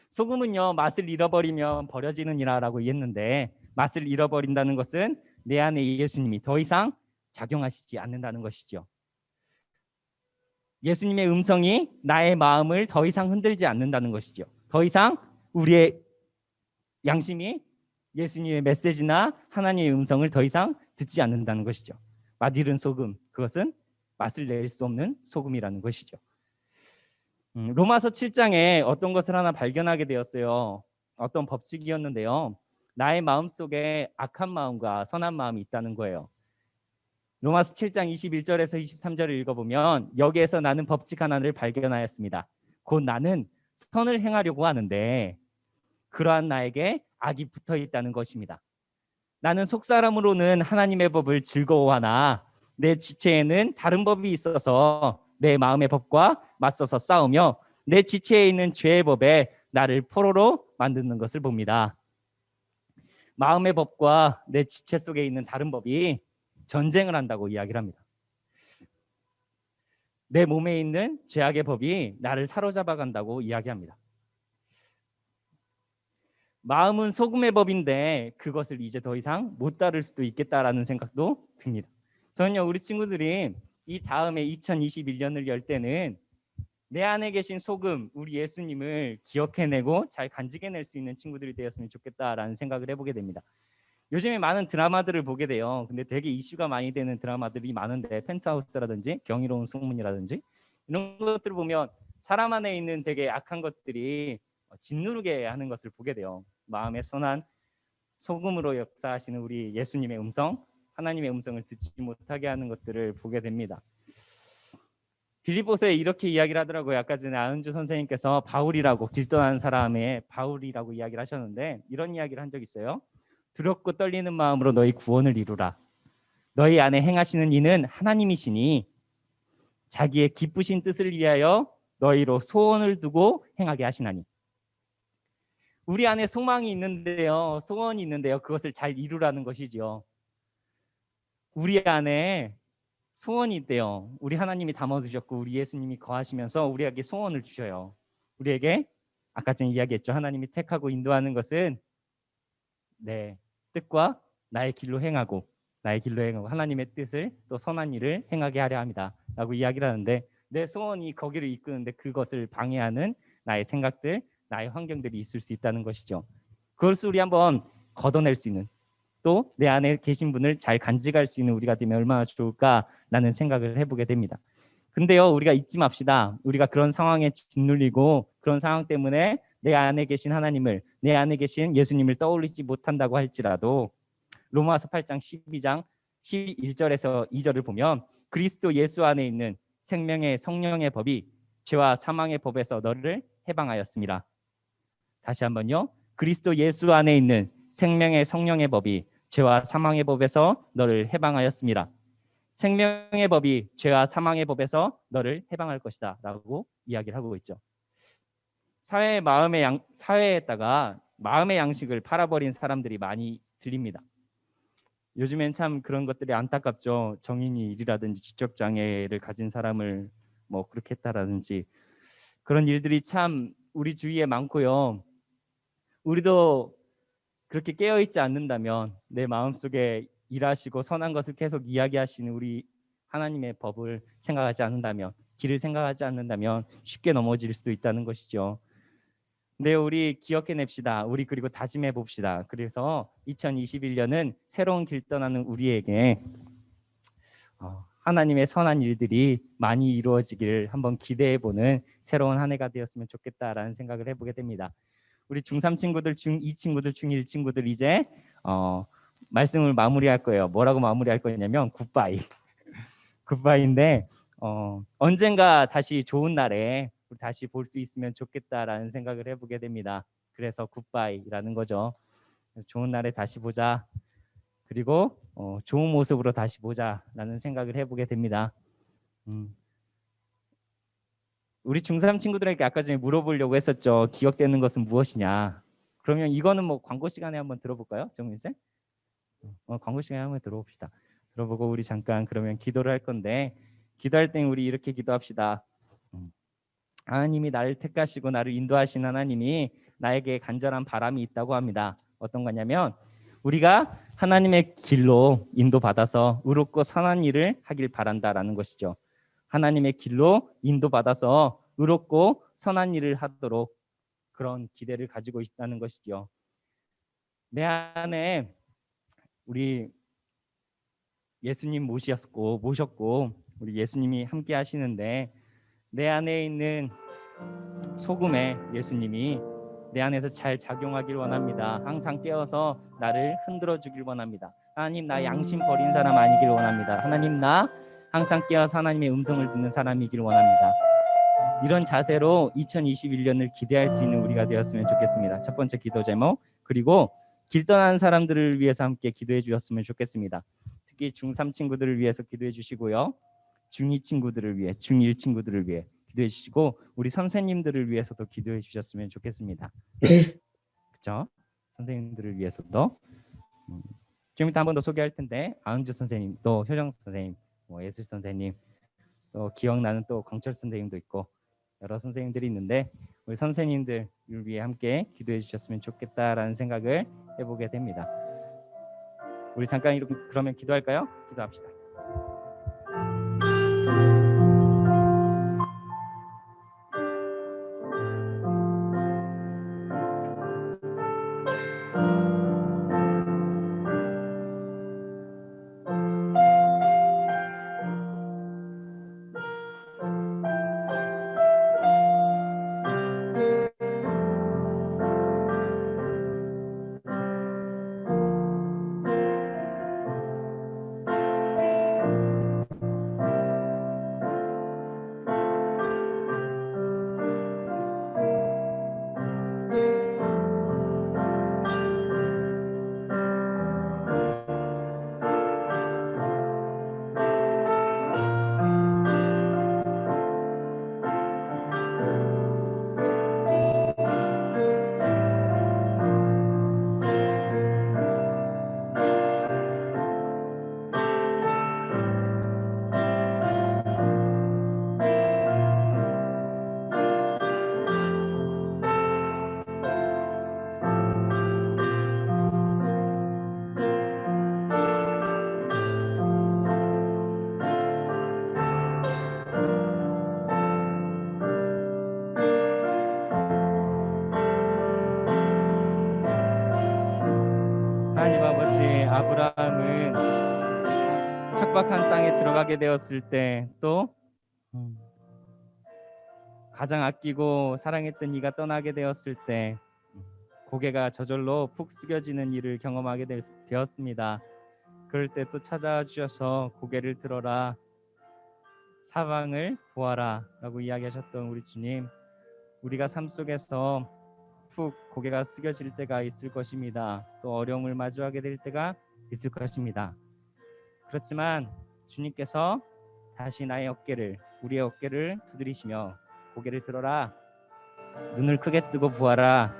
소금은요, 맛을 잃어버리면 버려지느니라라고 했는데, 맛을 잃어버린다는 것은 내 안에 예수님이 더 이상 작용하시지 않는다는 것이죠. 예수님의 음성이 나의 마음을 더 이상 흔들지 않는다는 것이죠. 더 이상 우리의 양심이 예수님의 메시지나 하나님의 음성을 더 이상 듣지 않는다는 것이죠. 맛 잃은 소금, 그것은 맛을 낼 수 없는 소금이라는 것이죠. 로마서 7장에 어떤 것을 하나 발견하게 되었어요. 어떤 법칙이었는데요. 나의 마음속에 악한 마음과 선한 마음이 있다는 거예요. 로마서 7장 21절에서 23절을 읽어보면 여기에서 나는 법칙 하나를 발견하였습니다. 곧 나는 선을 행하려고 하는데 그러한 나에게 악이 붙어 있다는 것입니다. 나는 속사람으로는 하나님의 법을 즐거워하나 내 지체에는 다른 법이 있어서 내 마음의 법과 맞서서 싸우며 내 지체에 있는 죄의 법에 나를 포로로 만드는 것을 봅니다. 마음의 법과 내 지체 속에 있는 다른 법이 전쟁을 한다고 이야기를 합니다. 내 몸에 있는 죄악의 법이 나를 사로잡아 간다고 이야기합니다. 마음은 소금의 법인데 그것을 이제 더 이상 못 다룰 수도 있겠다라는 생각도 듭니다. 저는요, 우리 친구들이 이 다음에 2021년을 열 때는 내 안에 계신 소금, 우리 예수님을 기억해내고 잘 간직해낼 수 있는 친구들이 되었으면 좋겠다라는 생각을 해보게 됩니다. 요즘에 많은 드라마들을 보게 돼요. 근데 되게 이슈가 많이 되는 드라마들이 많은데 펜트하우스라든지 경이로운 숙문이라든지 이런 것들을 보면 사람 안에 있는 되게 악한 것들이 짓누르게 하는 것을 보게 돼요. 마음의 선한 소금으로 역사하시는 우리 예수님의 음성, 하나님의 음성을 듣지 못하게 하는 것들을 보게 됩니다. 빌립보서에 이렇게 이야기를 하더라고요. 아까 전에 아은주 선생님께서 바울이라고 길떠난 사람의 바울이라고 이야기를 하셨는데 이런 이야기를 한 적이 있어요. 두렵고 떨리는 마음으로 너희 구원을 이루라. 너희 안에 행하시는 이는 하나님이시니 자기의 기쁘신 뜻을 위하여 너희로 소원을 두고 행하게 하시나니. 우리 안에 소망이 있는데요, 소원이 있는데요, 그것을 잘 이루라는 것이죠. 우리 안에 소원이 있대요. 우리 하나님이 담아두셨고 우리 예수님이 거하시면서 우리에게 소원을 주셔요. 우리에게 아까 전에 이야기했죠. 하나님이 택하고 인도하는 것은 내 뜻과 나의 길로 행하고 하나님의 뜻을 또 선한 일을 행하게 하려 합니다 라고 이야기를 하는데 내 소원이 거기를 이끄는데 그것을 방해하는 나의 생각들, 나의 환경들이 있을 수 있다는 것이죠. 그것을 우리 한번 걷어낼 수 있는, 또 내 안에 계신 분을 잘 간직할 수 있는 우리가 되면 얼마나 좋을까라는 생각을 해보게 됩니다. 근데요, 우리가 잊지 맙시다. 우리가 그런 상황에 짓눌리고 그런 상황 때문에 내 안에 계신 하나님을, 내 안에 계신 예수님을 떠올리지 못한다고 할지라도 로마서 8장 12장 11절에서 2절을 보면 그리스도 예수 안에 있는 생명의 성령의 법이 죄와 사망의 법에서 너를 해방하였습니다. 다시 한번요. 그리스도 예수 안에 있는 생명의 성령의 법이 죄와 사망의 법에서 너를 해방하였습니다. 생명의 법이 죄와 사망의 법에서 너를 해방할 것이다 라고 이야기를 하고 있죠. 사회에다가 마음의 양식을 팔아버린 사람들이 많이 들립니다. 요즘엔 참 그런 것들이 안타깝죠. 정인이 일이라든지 지적장애를 가진 사람을 뭐 그렇게 했다라든지 그런 일들이 참 우리 주위에 많고요. 우리도 그렇게 깨어있지 않는다면, 내 마음속에 일하시고 선한 것을 계속 이야기하시는 우리 하나님의 법을 생각하지 않는다면, 길을 생각하지 않는다면 쉽게 넘어질 수도 있다는 것이죠. 근데 우리 기억해냅시다. 우리 그리고 다짐해 봅시다. 그래서 2021년은 새로운 길 떠나는 우리에게 하나님의 선한 일들이 많이 이루어지길 한번 기대해보는 새로운 한 해가 되었으면 좋겠다라는 생각을 해보게 됩니다. 우리 중3 친구들, 중2 친구들, 중1 친구들 이제 말씀을 마무리할 거예요. 뭐라고 마무리할 거냐면 굿바이. 굿바이인데 언젠가 다시 좋은 날에 우리 다시 볼 수 있으면 좋겠다라는 생각을 해보게 됩니다. 그래서 굿바이라는 거죠. 그래서 좋은 날에 다시 보자. 그리고 좋은 모습으로 다시 보자라는 생각을 해보게 됩니다. 우리 중3 친구들에게 아까 전에 물어보려고 했었죠. 기억되는 것은 무엇이냐. 그러면 이거는 뭐 광고 시간에 한번 들어볼까요, 정민 쌤? 광고 시간에 한번 들어봅시다. 들어보고 우리 잠깐 그러면 기도를 할 건데, 기도할 땐 우리 이렇게 기도합시다. 하나님이 나를 택하시고 나를 인도하신 하나님이 나에게 간절한 바람이 있다고 합니다. 어떤 거냐면 우리가 하나님의 길로 인도받아서 의롭고 선한 일을 하길 바란다라는 것이죠. 하나님의 길로 인도받아서 의롭고 선한 일을 하도록 그런 기대를 가지고 있다는 것이죠. 내 안에 우리 예수님 모셨고 우리 예수님이 함께 하시는데 내 안에 있는 소금의 예수님이 내 안에서 잘 작용하길 원합니다. 항상 깨어서 나를 흔들어 주길 원합니다. 하나님, 나 양심 버린 사람 아니길 원합니다. 하나님, 나 항상 깨어서 하나님의 음성을 듣는 사람이길 원합니다. 이런 자세로 2021년을 기대할 수 있는 우리가 되었으면 좋겠습니다. 첫 번째 기도 제목, 그리고 길 떠나는 사람들을 위해서 함께 기도해 주셨으면 좋겠습니다. 특히 중3 친구들을 위해서 기도해 주시고요. 중2 친구들을 위해, 중1 친구들을 위해 기도해 주시고 우리 선생님들을 위해서도 기도해 주셨으면 좋겠습니다. 그렇죠? 선생님들을 위해서도 좀 이따 한 번 더 소개할 텐데 아은주 선생님, 또 효정 선생님, 예술 선생님, 또 기억나는 또 광철 선생님도 있고 여러 선생님들이 있는데 우리 선생님들을 위해 함께 기도해 주셨으면 좋겠다라는 생각을 해보게 됩니다. 우리 잠깐 그러면 기도할까요? 기도합시다. 하나님 아버지, 아브라함은 척박한 땅에 들어가게 되었을 때 또 가장 아끼고 사랑했던 이가 떠나게 되었을 때 고개가 저절로 푹 숙여지는 일을 경험하게 되었습니다. 그럴 때 또 찾아와 주셔서 고개를 들어라, 사방을 보아라 라고 이야기하셨던 우리 주님, 우리가 삶 속에서 푹 고개가 숙여질 때가 있을 것입니다. 또 어려움을 마주하게 될 때가 있을 것입니다. 그렇지만 주님께서 다시 우리의 어깨를 두드리시며 고개를 들어라, 눈을 크게 뜨고 보아라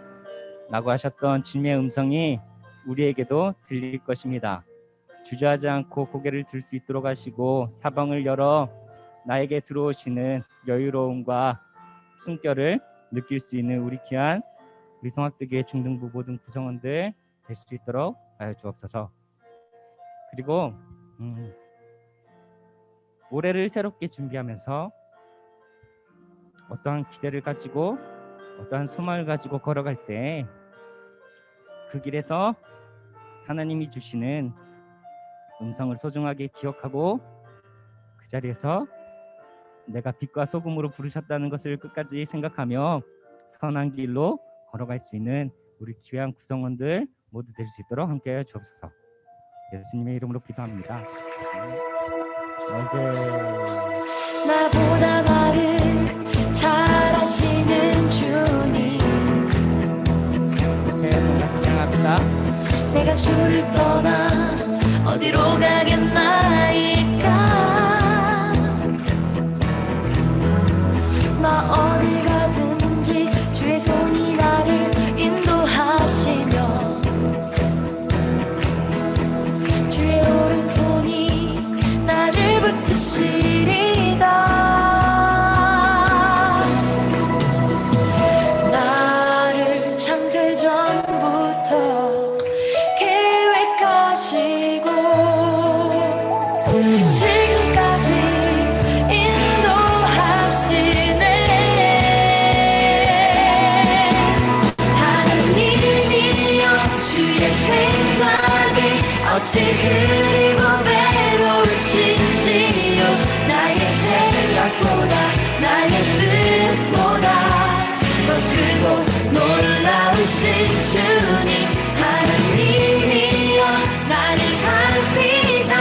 라고 하셨던 주님의 음성이 우리에게도 들릴 것입니다. 주저하지 않고 고개를 들 수 있도록 하시고 사방을 열어 나에게 들어오시는 여유로움과 숨결을 느낄 수 있는 우리 귀한 우리 성악대교회 중등부 모든 구성원들 될 수 있도록 하여 주옵소서. 그리고 올해를 새롭게 준비하면서 어떠한 기대를 가지고 어떠한 소망을 가지고 걸어갈 때 그 길에서 하나님이 주시는 음성을 소중하게 기억하고 그 자리에서 내가 빛과 소금으로 부르셨다는 것을 끝까지 생각하며 선한 길로 걸어갈 수 있는 우리 귀한 구성원들 모두 될 수 있도록 함께하여 주옵소서. 예수님의 이름으로 기도합니다. 나보다 나를 잘 아시는 주님, 계속 같이 시작합니다. 내가 주를 떠나 어디로 가겠나이까. 나 어딜 가든지 주의 손이 나를 인도하시며 주의 오른손이 나를 붙드시리다. 나를 창세전부터 계획하시고 지금까지 인도하시네. 하나님이여 주의 생각이 어찌 그리 외로우신지요. 나의 생각보다 나의 뜻보다 더 크고 놀라우신 주님. 하나님이여 나를 살피사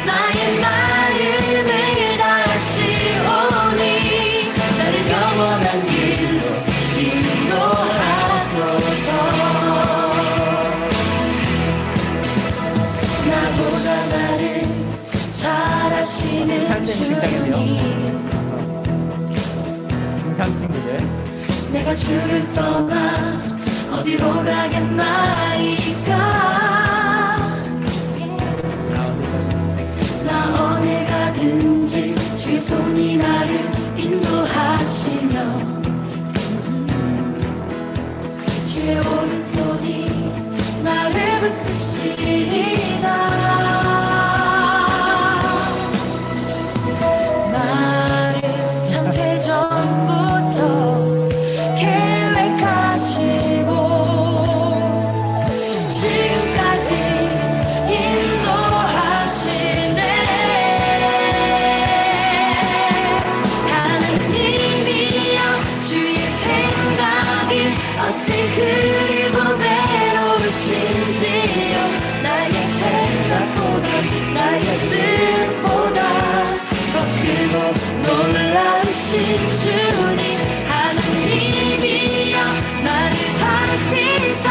나의 마음을 다하시오니 나를 영원한 길로 인도하소서. 나보다 나를 잘 아시는 주님, 중삼 친구들 내가 주를 떠나 어디로 가겠나이까. 나 어딜 가든지 주의 손이 나를 인도하시며 주의 오른손이 나를 붙드시리다. 나를 창세전부터 계획하시고 지금까지 인도하시네. 하나님이여 주의 생각이 어찌 그리 외로우신지요. 나의 생각보다 나의 뜻보다 더 크고 놀라우신 주님. 하나님이여 나를 살피사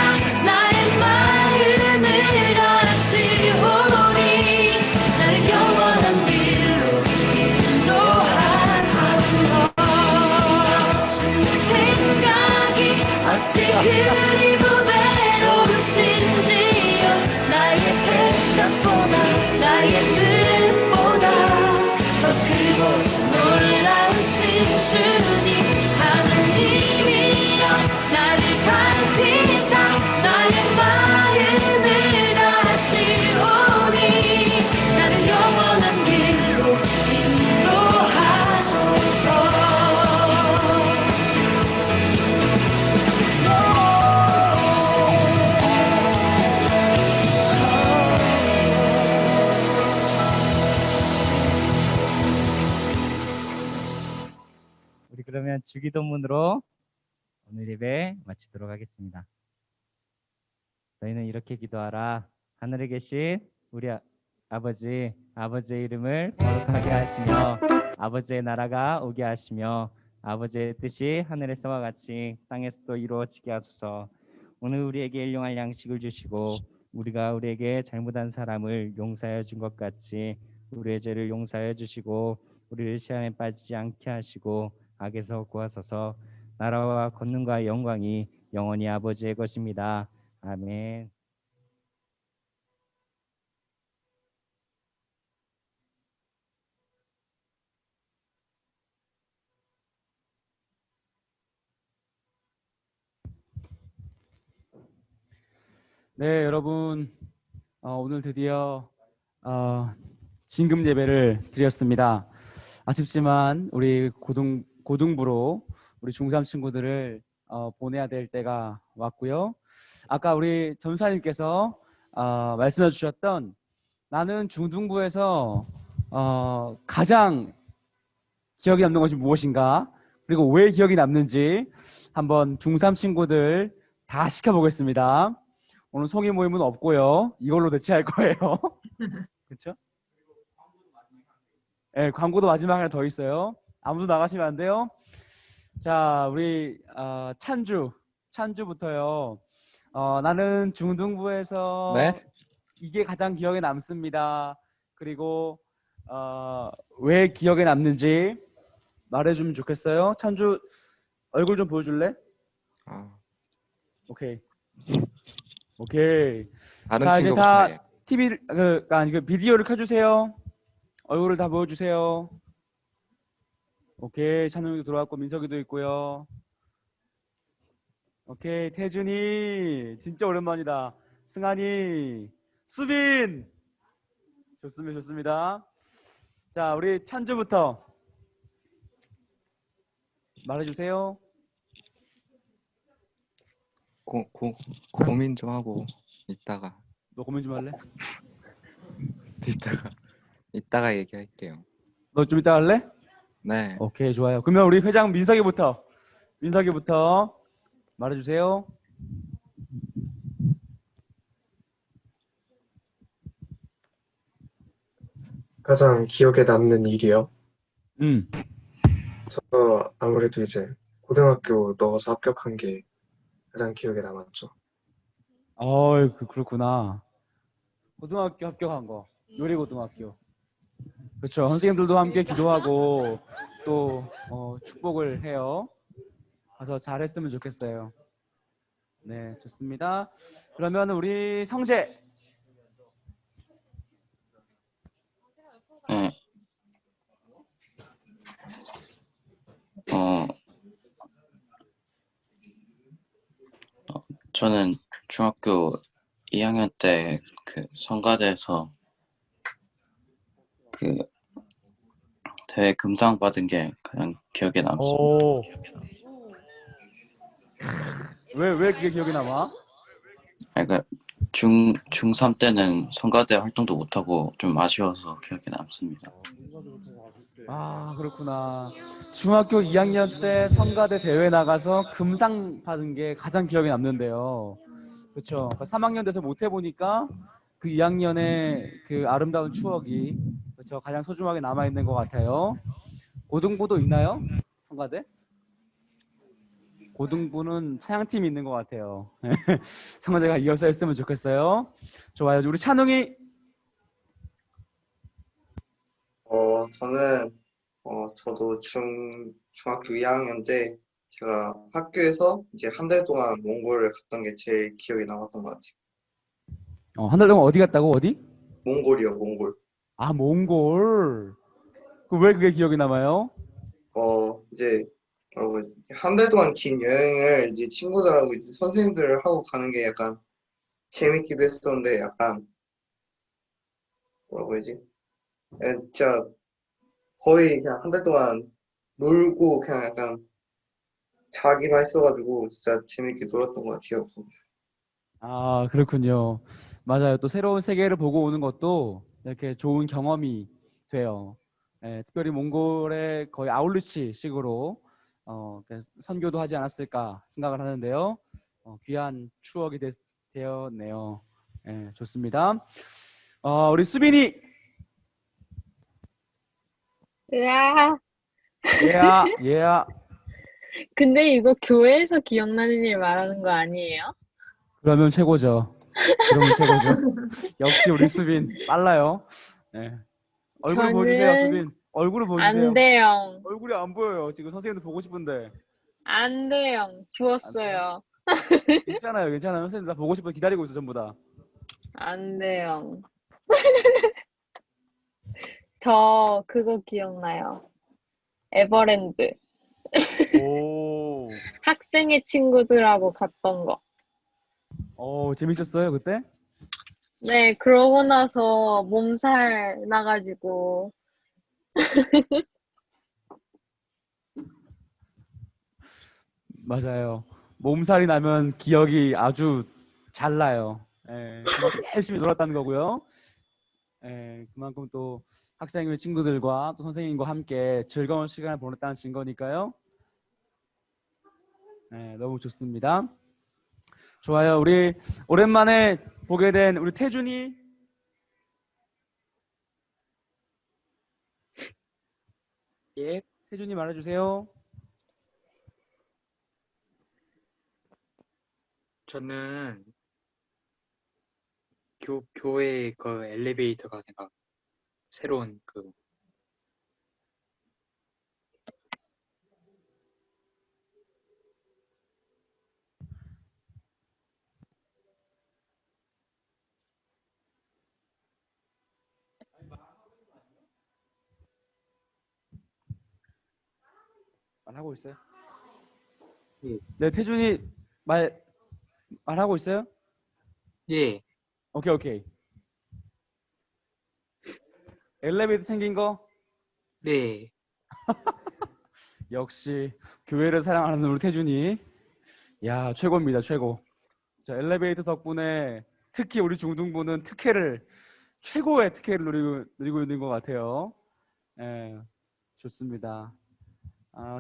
나의 마음을 다하시오니 나를 영원한 길로 인도하소서. 주의 생각이 어찌 그리 외로우신지요. 나의 생각보다 나의 뜻보다 더 크고 놀라우신 주님. 하나님이여 나를 살피사 나의 마음을 다하시오니 나를 영원한 길로 인도하소서. 우리 그러면 주기도문으로 오늘 예배 마치도록 하겠습니다. 저희는 이렇게 기도하라. 하늘에 계신 우리 아버지, 아버지의 이름을 거룩하게 하시며 아버지의 나라가 오게 하시며 아버지의 뜻이 하늘에서와 같이 땅에서도 이루어지게 하소서. 오늘 우리에게 일용할 양식을 주시고 우리가 우리에게 잘못한 사람을 용서하여 준 것 같이 우리의 죄를 용서하여 주시고 우리를 시험에 빠지지 않게 하시고 악에서 구하소서. 나라와 권능과 영광이 영원히 아버지의 것입니다. 아멘. 네, 여러분, 오늘 드디어 진금 예배를 드렸습니다. 아쉽지만 우리 고등부로 우리 중3 친구들을 보내야 될 때가 왔고요. 아까 우리 전사님께서 말씀해 주셨던 나는 중등부에서 가장 기억에 남는 것이 무엇인가, 그리고 왜 기억이 남는지 한번 중3 친구들 다 시켜보겠습니다. 오늘 송이 모임은 없고요. 이걸로 대체할 거예요. 그렇죠? 네, 광고도 마지막에 더 있어요. 아무도 나가시면 안 돼요. 자, 우리 찬주부터요. 나는 중등부에서 네? 이게 가장 기억에 남습니다. 그리고 왜 기억에 남는지 말해주면 좋겠어요. 찬주 얼굴 좀 보여줄래? 아, 오케이. 오케이. 다른 자, 이제 친구부터 다 해. TV 아니 비디오를 켜주세요. 얼굴을 다 보여주세요. 오케이. 찬웅이도 들어왔고 민석이도 있고요. 오케이. 태준이 진짜 오랜만이다. 승환이, 수빈. 좋습니다. 좋습니다. 자, 우리 찬주부터 말해주세요. 고민 좀 하고 이따가 너 고민 좀 할래? 이따가 얘기할게요. 너 좀 이따 할래? 네. 오케이, 좋아요. 그러면 우리 회장 민석이부터 말해주세요. 가장 기억에 남는 일이요? 음. 아무래도 이제 고등학교 넣어서 합격한 게 가장 기억에 남았죠. 그렇구나. 고등학교 합격한 거. 요리고등학교. 그렇죠. 선생님들도 함께 기도하고 또 축복을 해요. 가서 잘했으면 좋겠어요. 네, 좋습니다. 그러면 우리 성재. 네. 어, 저는 중학교 2학년 때 그 성가대에서 그 대회 금상 받은 게 가장 기억에 남습니다. 오. 왜 그게 기억에 남아? 그러니까 중3 때는 성가대 활동도 못하고 좀 아쉬워서 기억에 남습니다. 아, 그렇구나. 중학교 2학년 때 성가대 대회 나가서 금상 받은 게 가장 기억에 남는데요. 그렇죠. 3학년 돼서 못 해보니까 그 2학년의 그 아름다운 추억이 그렇죠. 가장 소중하게 남아 있는 것 같아요. 고등부도 있나요? 성가대? 고등부는 사양팀이 있는 것 같아요. 성가대가 이어서 했으면 좋겠어요. 좋아요. 우리 찬웅이. 저는 저도 중학교 2학년 때 제가 학교에서 이제 한 달 동안 몽골을 갔던 게 제일 기억에 남았던 것 같아요. 한 달 동안 어디 갔다고? 어디? 몽골이요, 몽골. 아, 몽골. 왜 그게 기억에 남아요? 이제 한 달 동안 긴 여행을 이제 친구들하고 이제 선생님들하고 가는 게 약간 재밌기도 했었는데 약간 뭐라고 해야지? 진짜 거의 그냥 한 달 동안 놀고 그냥 약간 자기만 했어가지고 진짜 재밌게 놀았던 것 같아요, 거기서. 아, 그렇군요. 맞아요. 또 새로운 세계를 보고 오는 것도 이렇게 좋은 경험이 돼요. 특별히 몽골의 거의 아울루치 식으로 선교도 하지 않았을까 생각을 하는데요. 귀한 추억이 되었네요. 좋습니다. 우리 수빈이. 으아, 예야. 근데 이거 교회에서 기억나는 일 말하는 거 아니에요? 그러면 최고죠. 역시 우리 수빈 빨라요. 얼굴 보여주세요, 저는 수빈. 얼굴을 보여주세요. 안 돼요. 얼굴이 안 보여요. 지금 선생님도 보고 싶은데. 안 돼요. 주웠어요. 괜찮아요. 선생님 다 보고 싶어 기다리고 있어 전부 다. 안 돼요. 저 그거 기억나요. 에버랜드. 오. 학생의 친구들하고 갔던 거. 재밌었어요 그때? 네, 그러고 나서 몸살 나가지고. 맞아요. 몸살이 나면 기억이 아주 잘 나요. 그만큼 열심히 놀았다는 거고요. 그만큼 또 학생의 친구들과 또 선생님과 함께 즐거운 시간을 보냈다는 증거니까요. 너무 좋습니다. 좋아요. 우리 오랜만에 보게 된 우리 태준이. 예, 태준이 말해주세요. 저는 교회 그 엘리베이터가 내가 새로운 그 말하고 있어요? 예. 네, 태준이 말하고 있어요? 예, 오케이. 엘리베이터 생긴 거? 네, 역시 교회를 사랑하는 우리 태준이. 야, 최고입니다, 최고. 자, 엘리베이터 덕분에 특히 우리 중등부는 최고의 특혜를 누리고 있는 것 같아요. 예, 좋습니다.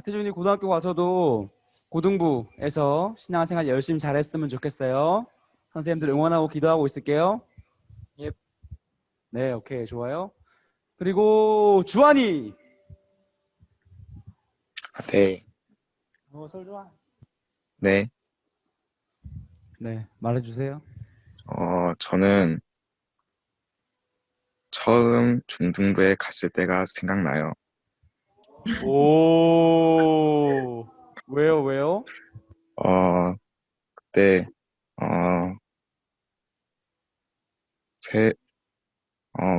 태준이 고등학교 가서도 고등부에서 신앙생활 열심히 잘했으면 좋겠어요. 선생님들 응원하고 기도하고 있을게요. 예. 네, 오케이, 좋아요. 그리고 주한이. 네, 설주환. 네. 네, 말해주세요. 저는 처음 중등부에 갔을 때가 생각나요. 오, 왜요? 그때,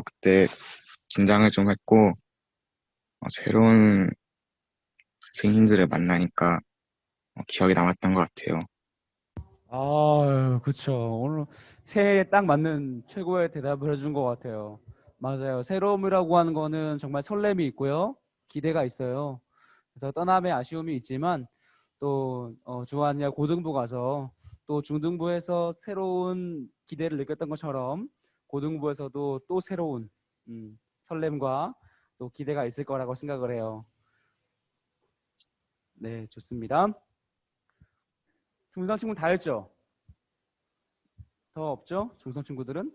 그때 긴장을 좀 했고, 새로운 선생님들을 만나니까 기억에 남았던 것 같아요. 그쵸. 오늘 새해에 딱 맞는 최고의 대답을 해준 것 같아요. 맞아요. 새로움이라고 하는 거는 정말 설렘이 있고요. 기대가 있어요. 그래서 떠남의 아쉬움이 있지만 또 주한이가 고등부 가서 또 중등부에서 새로운 기대를 느꼈던 것처럼 고등부에서도 또 새로운 설렘과 또 기대가 있을 거라고 생각을 해요. 네, 좋습니다. 중상 친구 다 했죠? 더 없죠? 중상 친구들은?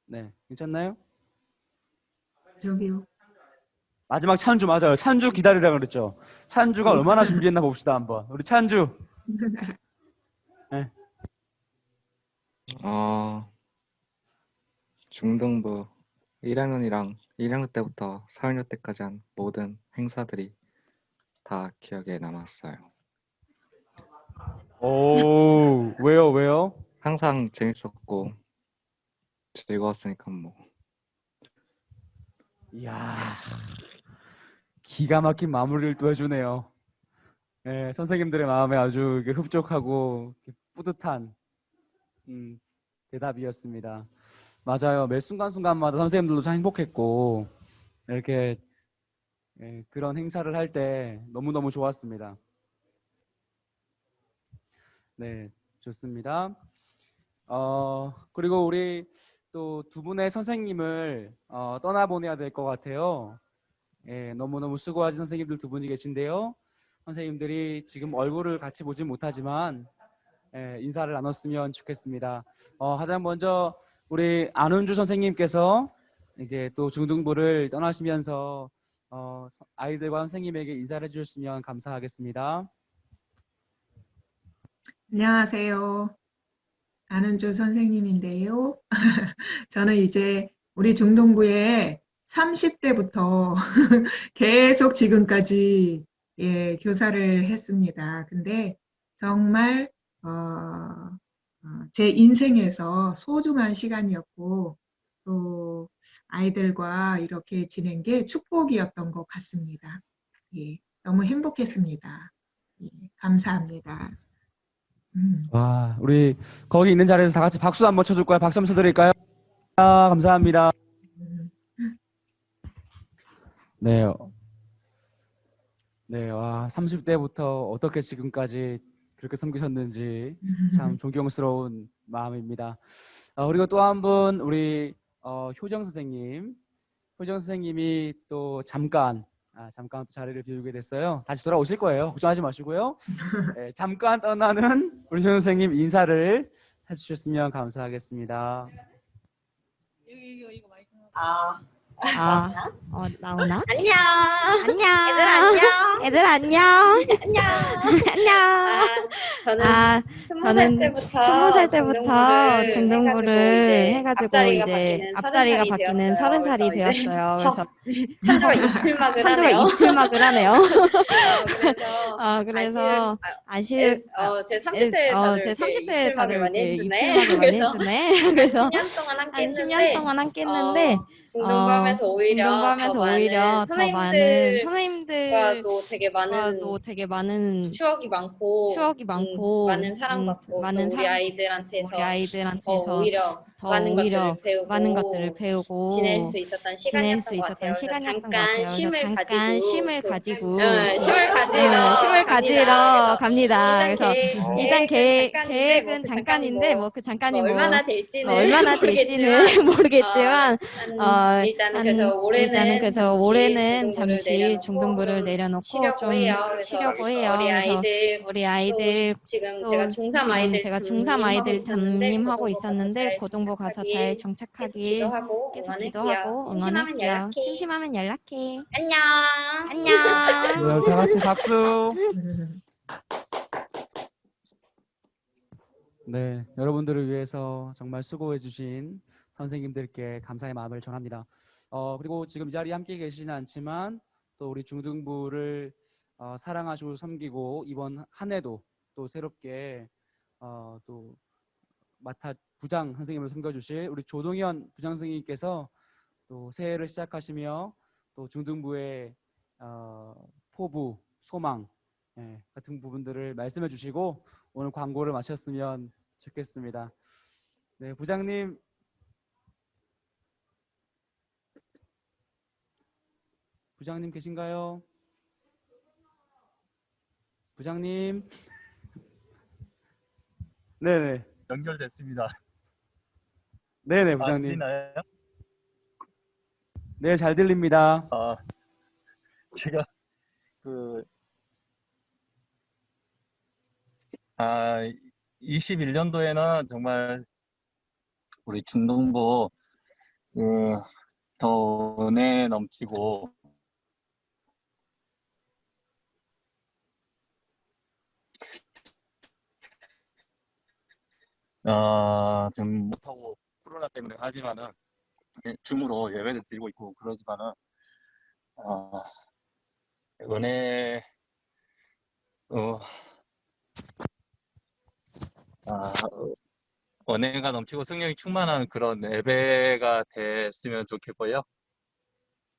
네, 괜찮나요? 저기요. 마지막 찬주 맞아요. 찬주 기다리라 그랬죠. 찬주가 얼마나 준비했나 봅시다 한번. 우리 찬주. 네. 중등부 1학년 때부터 4학년 때까지 한 모든 행사들이 다 기억에 남았어요. 오, 왜요? 항상 재밌었고 즐거웠으니까 뭐. 이야, 기가 막힌 마무리를 또 해주네요. 네, 선생님들의 마음에 아주 흡족하고 뿌듯한 대답이었습니다. 맞아요. 매 순간순간마다 선생님들도 참 행복했고 이렇게 그런 행사를 할 때 너무너무 좋았습니다. 네, 좋습니다. 그리고 우리 또 두 분의 선생님을 떠나보내야 될 것 같아요. 너무너무 수고하신 선생님들 두 분이 계신데요. 선생님들이 지금 얼굴을 같이 보진 못하지만 인사를 나눴으면 좋겠습니다. 가장 먼저 우리 안은주 선생님께서 이제 또 중등부를 떠나시면서 아이들과 선생님에게 인사를 해주셨으면 감사하겠습니다. 안녕하세요. 안은주 선생님인데요. 저는 이제 우리 중등부에 30대부터 계속 지금까지 교사를 했습니다. 근데 정말 제 인생에서 소중한 시간이었고 또 아이들과 이렇게 지낸 게 축복이었던 것 같습니다. 예, 너무 행복했습니다. 예, 감사합니다. 와, 우리 거기 있는 자리에서 다 같이 박수 한번 쳐줄 거야. 박수 한번 쳐드릴까요? 감사합니다. 네, 와, 30대부터 어떻게 지금까지 그렇게 섬기셨는지 참 존경스러운 마음입니다. 그리고 또 한 분 우리 효정 선생님이 또 잠깐 잠깐 또 자리를 비우게 됐어요. 다시 돌아오실 거예요. 걱정하지 마시고요. 네, 잠깐 떠나는 우리 조 선생님 인사를 해주셨으면 감사하겠습니다. 나오나? 안녕. 안녕. 얘들아 안녕. 얘들 안녕. 안녕. 안녕. 저는 저는 20살 때부터 중등부를 해가지고 이제 앞자리가 바뀌는 30살이 되었어요. 그래서 찬조가 이틀막을 찬조가 하네요. 이틀막을 하네요. 그래서 아쉬운 제 30대 다들 제 30대 이틀막을 다들 많이 이렇게 해주네. 이틀막을 많이 해주네. 그래서 10년 동안 함께 한 10년 동안 함께 했는데 중등부하면서 오히려 더 많은 선생님들과도 되게 많은 추억이 많고 많은 사랑받고 또 우리 아이들한테서 더 오히려 많은 것들을 배우고 지낼 수 있었던 시간이었던 것 같아요. 잠깐 쉼을 가지고 갑니다. 그래서 일단 계획은 잠깐인데 뭐 그 잠깐이 뭐 얼마나 될지는 모르겠지만 일단은 그래서 올해는 잠시 중등부를 내려놓고 쉬려고 해요. 우리 아이들 지금 또 제가 중3 제가 중3 아이들 담임하고 있었는데 고등부 가서 잘 정착하길 계속 기도하고 응원할게요. 심심하면 연락해. 안녕. 네, 다 같이 박수. 네, 여러분들을 위해서 정말 수고해주신 선생님들께 감사의 마음을 전합니다. 그리고 지금 이 자리에 함께 계시지는 않지만 또 우리 중등부를 사랑하시고 섬기고 이번 한 해도 또 새롭게 또 맡아 부장 선생님을 섬겨주실 우리 조동현 부장 선생님께서 또 새해를 시작하시며 또 중등부의 포부, 소망 같은 부분들을 말씀해 주시고 오늘 광고를 마쳤으면 좋겠습니다. 네, 부장님. 부장님 계신가요? 부장님. 네네. 연결됐습니다. 네네, 부장님. 들리나요? 네, 잘 들립니다. 제가 21년도에는 정말 우리 중등부 더 은혜 넘치고 좀 못하고 코로나 때문에 하지만은 줌으로 예배를 드리고 있고 그러지만은 은혜 은혜가 넘치고 성령이 충만한 그런 예배가 됐으면 좋겠고요.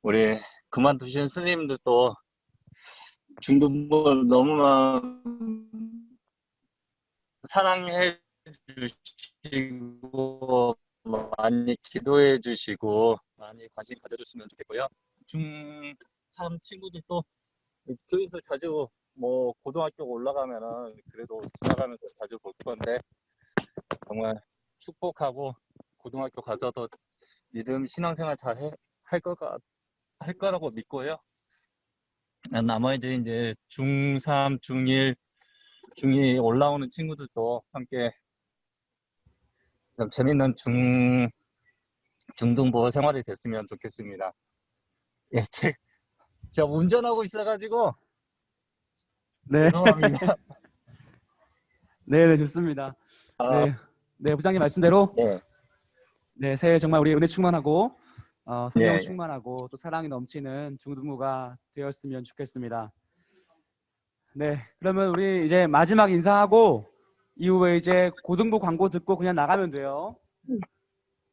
우리 그만두신 스님들도 중등부를 너무 사랑해 주시고 많이 기도해 주시고 많이 관심 가져줬으면 좋겠고요. 중3 친구들도 교회에서 자주 뭐 고등학교 올라가면은 그래도 지나가면서 자주 볼 건데 정말 축복하고 고등학교 가서도 믿음 신앙생활 잘 할 거라고 믿고요. 나머지 이제 중3, 중1, 중2 올라오는 친구들도 함께 좀 재밌는 중등부 생활이 됐으면 좋겠습니다. 예, 제가 운전하고 있어가지고 네. 죄송합니다. 네, 좋습니다. 네, 부장님 말씀대로 네, 새해 정말 우리 은혜 충만하고 성령 충만하고 또 사랑이 넘치는 중등부가 되었으면 좋겠습니다. 네, 그러면 우리 이제 마지막 인사하고 이후에 이제 고등부 광고 듣고 그냥 나가면 돼요.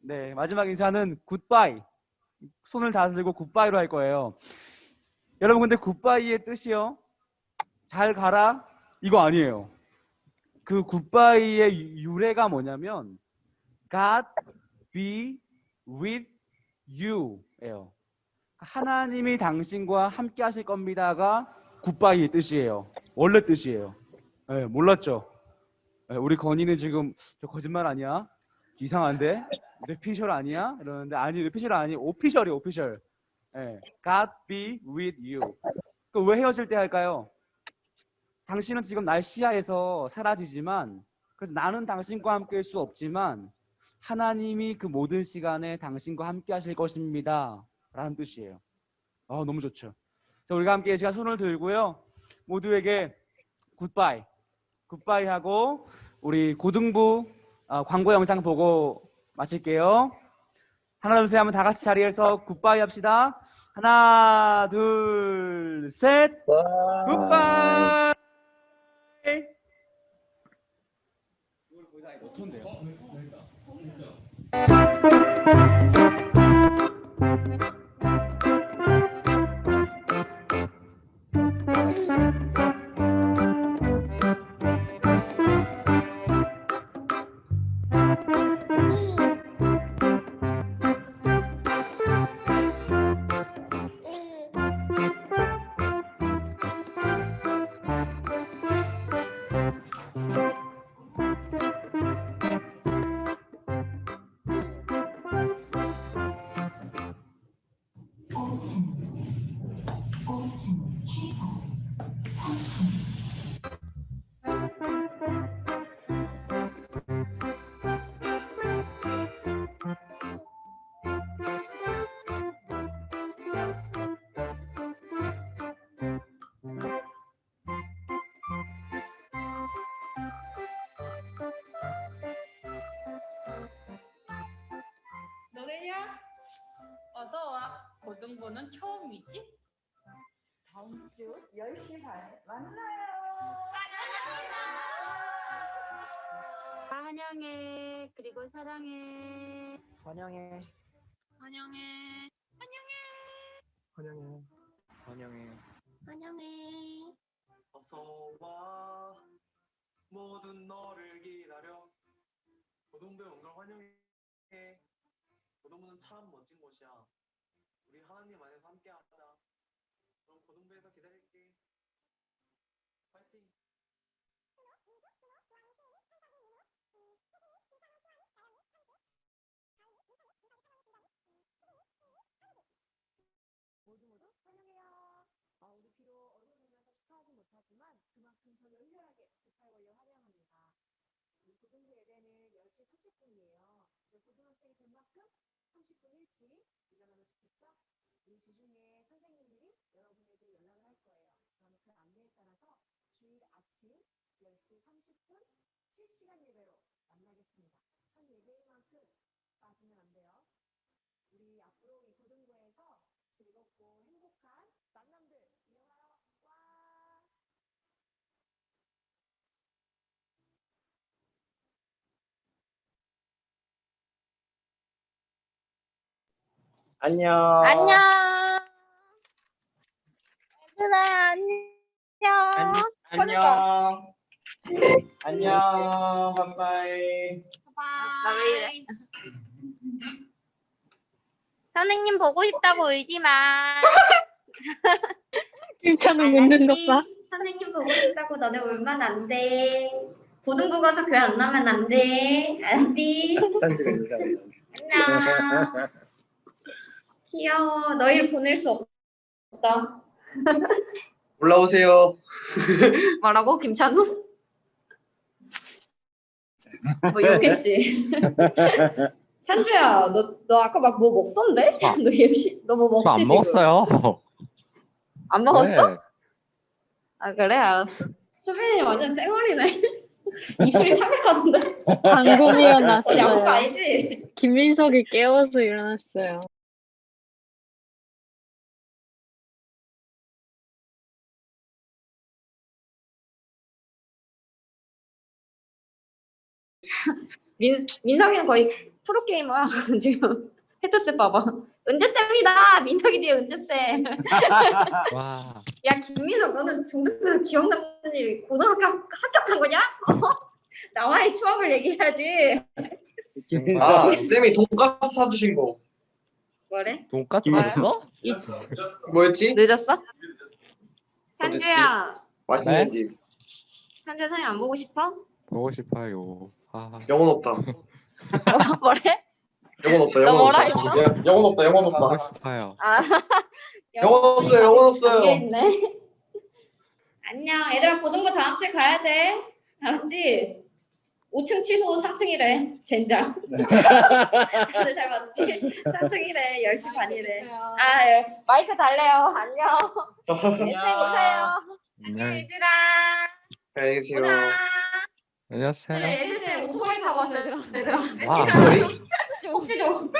네, 마지막 인사는 굿바이. 손을 다 들고 굿바이로 할 거예요. 여러분 근데 굿바이의 뜻이요? 잘 가라? 이거 아니에요. 그 굿바이의 유래가 뭐냐면 God be with you예요. 하나님이 당신과 함께 하실 겁니다가 굿바이의 뜻이에요. 원래 뜻이에요. 네, 몰랐죠? 네, 우리 건이는 지금 저 거짓말 아니야? 이상한데? 뇌피셜 아니야? 이러는데 아니 뇌피셜 아니 오피셜이에요. 오피셜. 예, God be with you. 왜 헤어질 때 할까요? 당신은 지금 날 시야에서 사라지지만, 그래서 나는 당신과 함께 할 수 없지만 하나님이 그 모든 시간에 당신과 함께 하실 것입니다 라는 뜻이에요. 너무 좋죠. 자, 우리가 함께 제가 손을 들고요, 모두에게 굿바이 하고 우리 고등부 광고 영상 보고 마칠게요. 하나 둘 셋 하면 다 같이 자리에서 굿바이 합시다. 하나 둘 셋 굿바이. 너네냐? 어서 와. 고등부는 처음이지? 다음 주 10시 반에 만나요. 환영해. 그리고 사랑해. 환영해. 환영해. 환영해. 환영해. 환영해. 어서 와. 모든 너를 기다려. 고등부에 온 걸 환영해. 고등부는 참 멋진 곳이야. 우리 하나님 안에서 함께 하자. 그럼 고등부에서 기다릴게. 파이팅. 모두 환영해요. 우리 비록 얼굴 보면서 축하하지 못하지만 그만큼 더 열렬하게 98월요 환영합니다. 우리 고등부 예배는 10시 30분이에요. 이제 고등학생이 된 만큼 30분 일찍 일어나면 좋겠죠? 우리 주중에 선생님들이 여러분에게 연락을 할 거예요. 그러면 그 안내에 따라서 주일 아침 10시 30분 실시간 예배로 만나겠습니다. 첫 예배인 만큼 빠지면 안 돼요. 우리 앞으로 이 고등부에서 즐겁고 행복한 만남들 이어가요. 와! 안녕. 안녕. 얘들아 안녕. 안녕. 안녕. 바이바이. 나 왜 이래? 선생님 보고 싶다고 울지 마. 김찬우 웃는 것 봐. 선생님 보고 싶다고 너네 울면 안 돼. 고등부 가서 교회 안 나면 안 돼. 알았지? 안녕. 귀여워. 너희 보낼 수 없다. 올라오세요. 뭐라고? 김찬우? 뭐 욕했지? 찬주야, 너 아까 막 뭐 먹던데? 너 뭐 먹지 저 안 지금? 먹었어요. 안 먹었어? 네. 아 그래? 알았어. 수빈이 완전 쌩얼이네. 입술이 차백하던데? 방금 어디 아픈 거 일어났어요. 아니지? 김민석이 깨워서 일어났어요. 민석이는 거의 프로게이머야 지금. 헤드셋 봐봐. 은재쌤이다. 민석이 뒤에 은재쌤. 와. 야 김민석 너는 중등부에서 기억나는 일이 고등학교 합격한 거냐? 나와의 추억을 얘기해야지. 아, 쌤이 돈가스 사주신 거. 뭐래? 돈까스 먹었어? 뭐였지? 늦었어? 찬주야. 맛있는 집. 찬주야 선생님 안 보고 싶어? 보고 싶어요. 아. 영혼 없다. 뭐래? 영혼 없다. 너 영혼 뭐라 없다. 영혼 없다. 영혼 없다. 싶어요. 아, 영혼 없어요. 영혼 없어요. 있네. 안녕. 얘들아, 고등부 다음 주에 가야 돼. 알았지? 5층 취소 3층이래. 젠장. 다들 잘 봤지? 3층이래. 10시 반이래. 아, 예. 마이크 달래요. 안녕. 쌤 인사해요. 안녕, 얘들아. 안녕히 계세요. 안녕하세요. 애들 쌤 오토바이 타고 왔어요, 얘들아. 와. 꼭지 좀.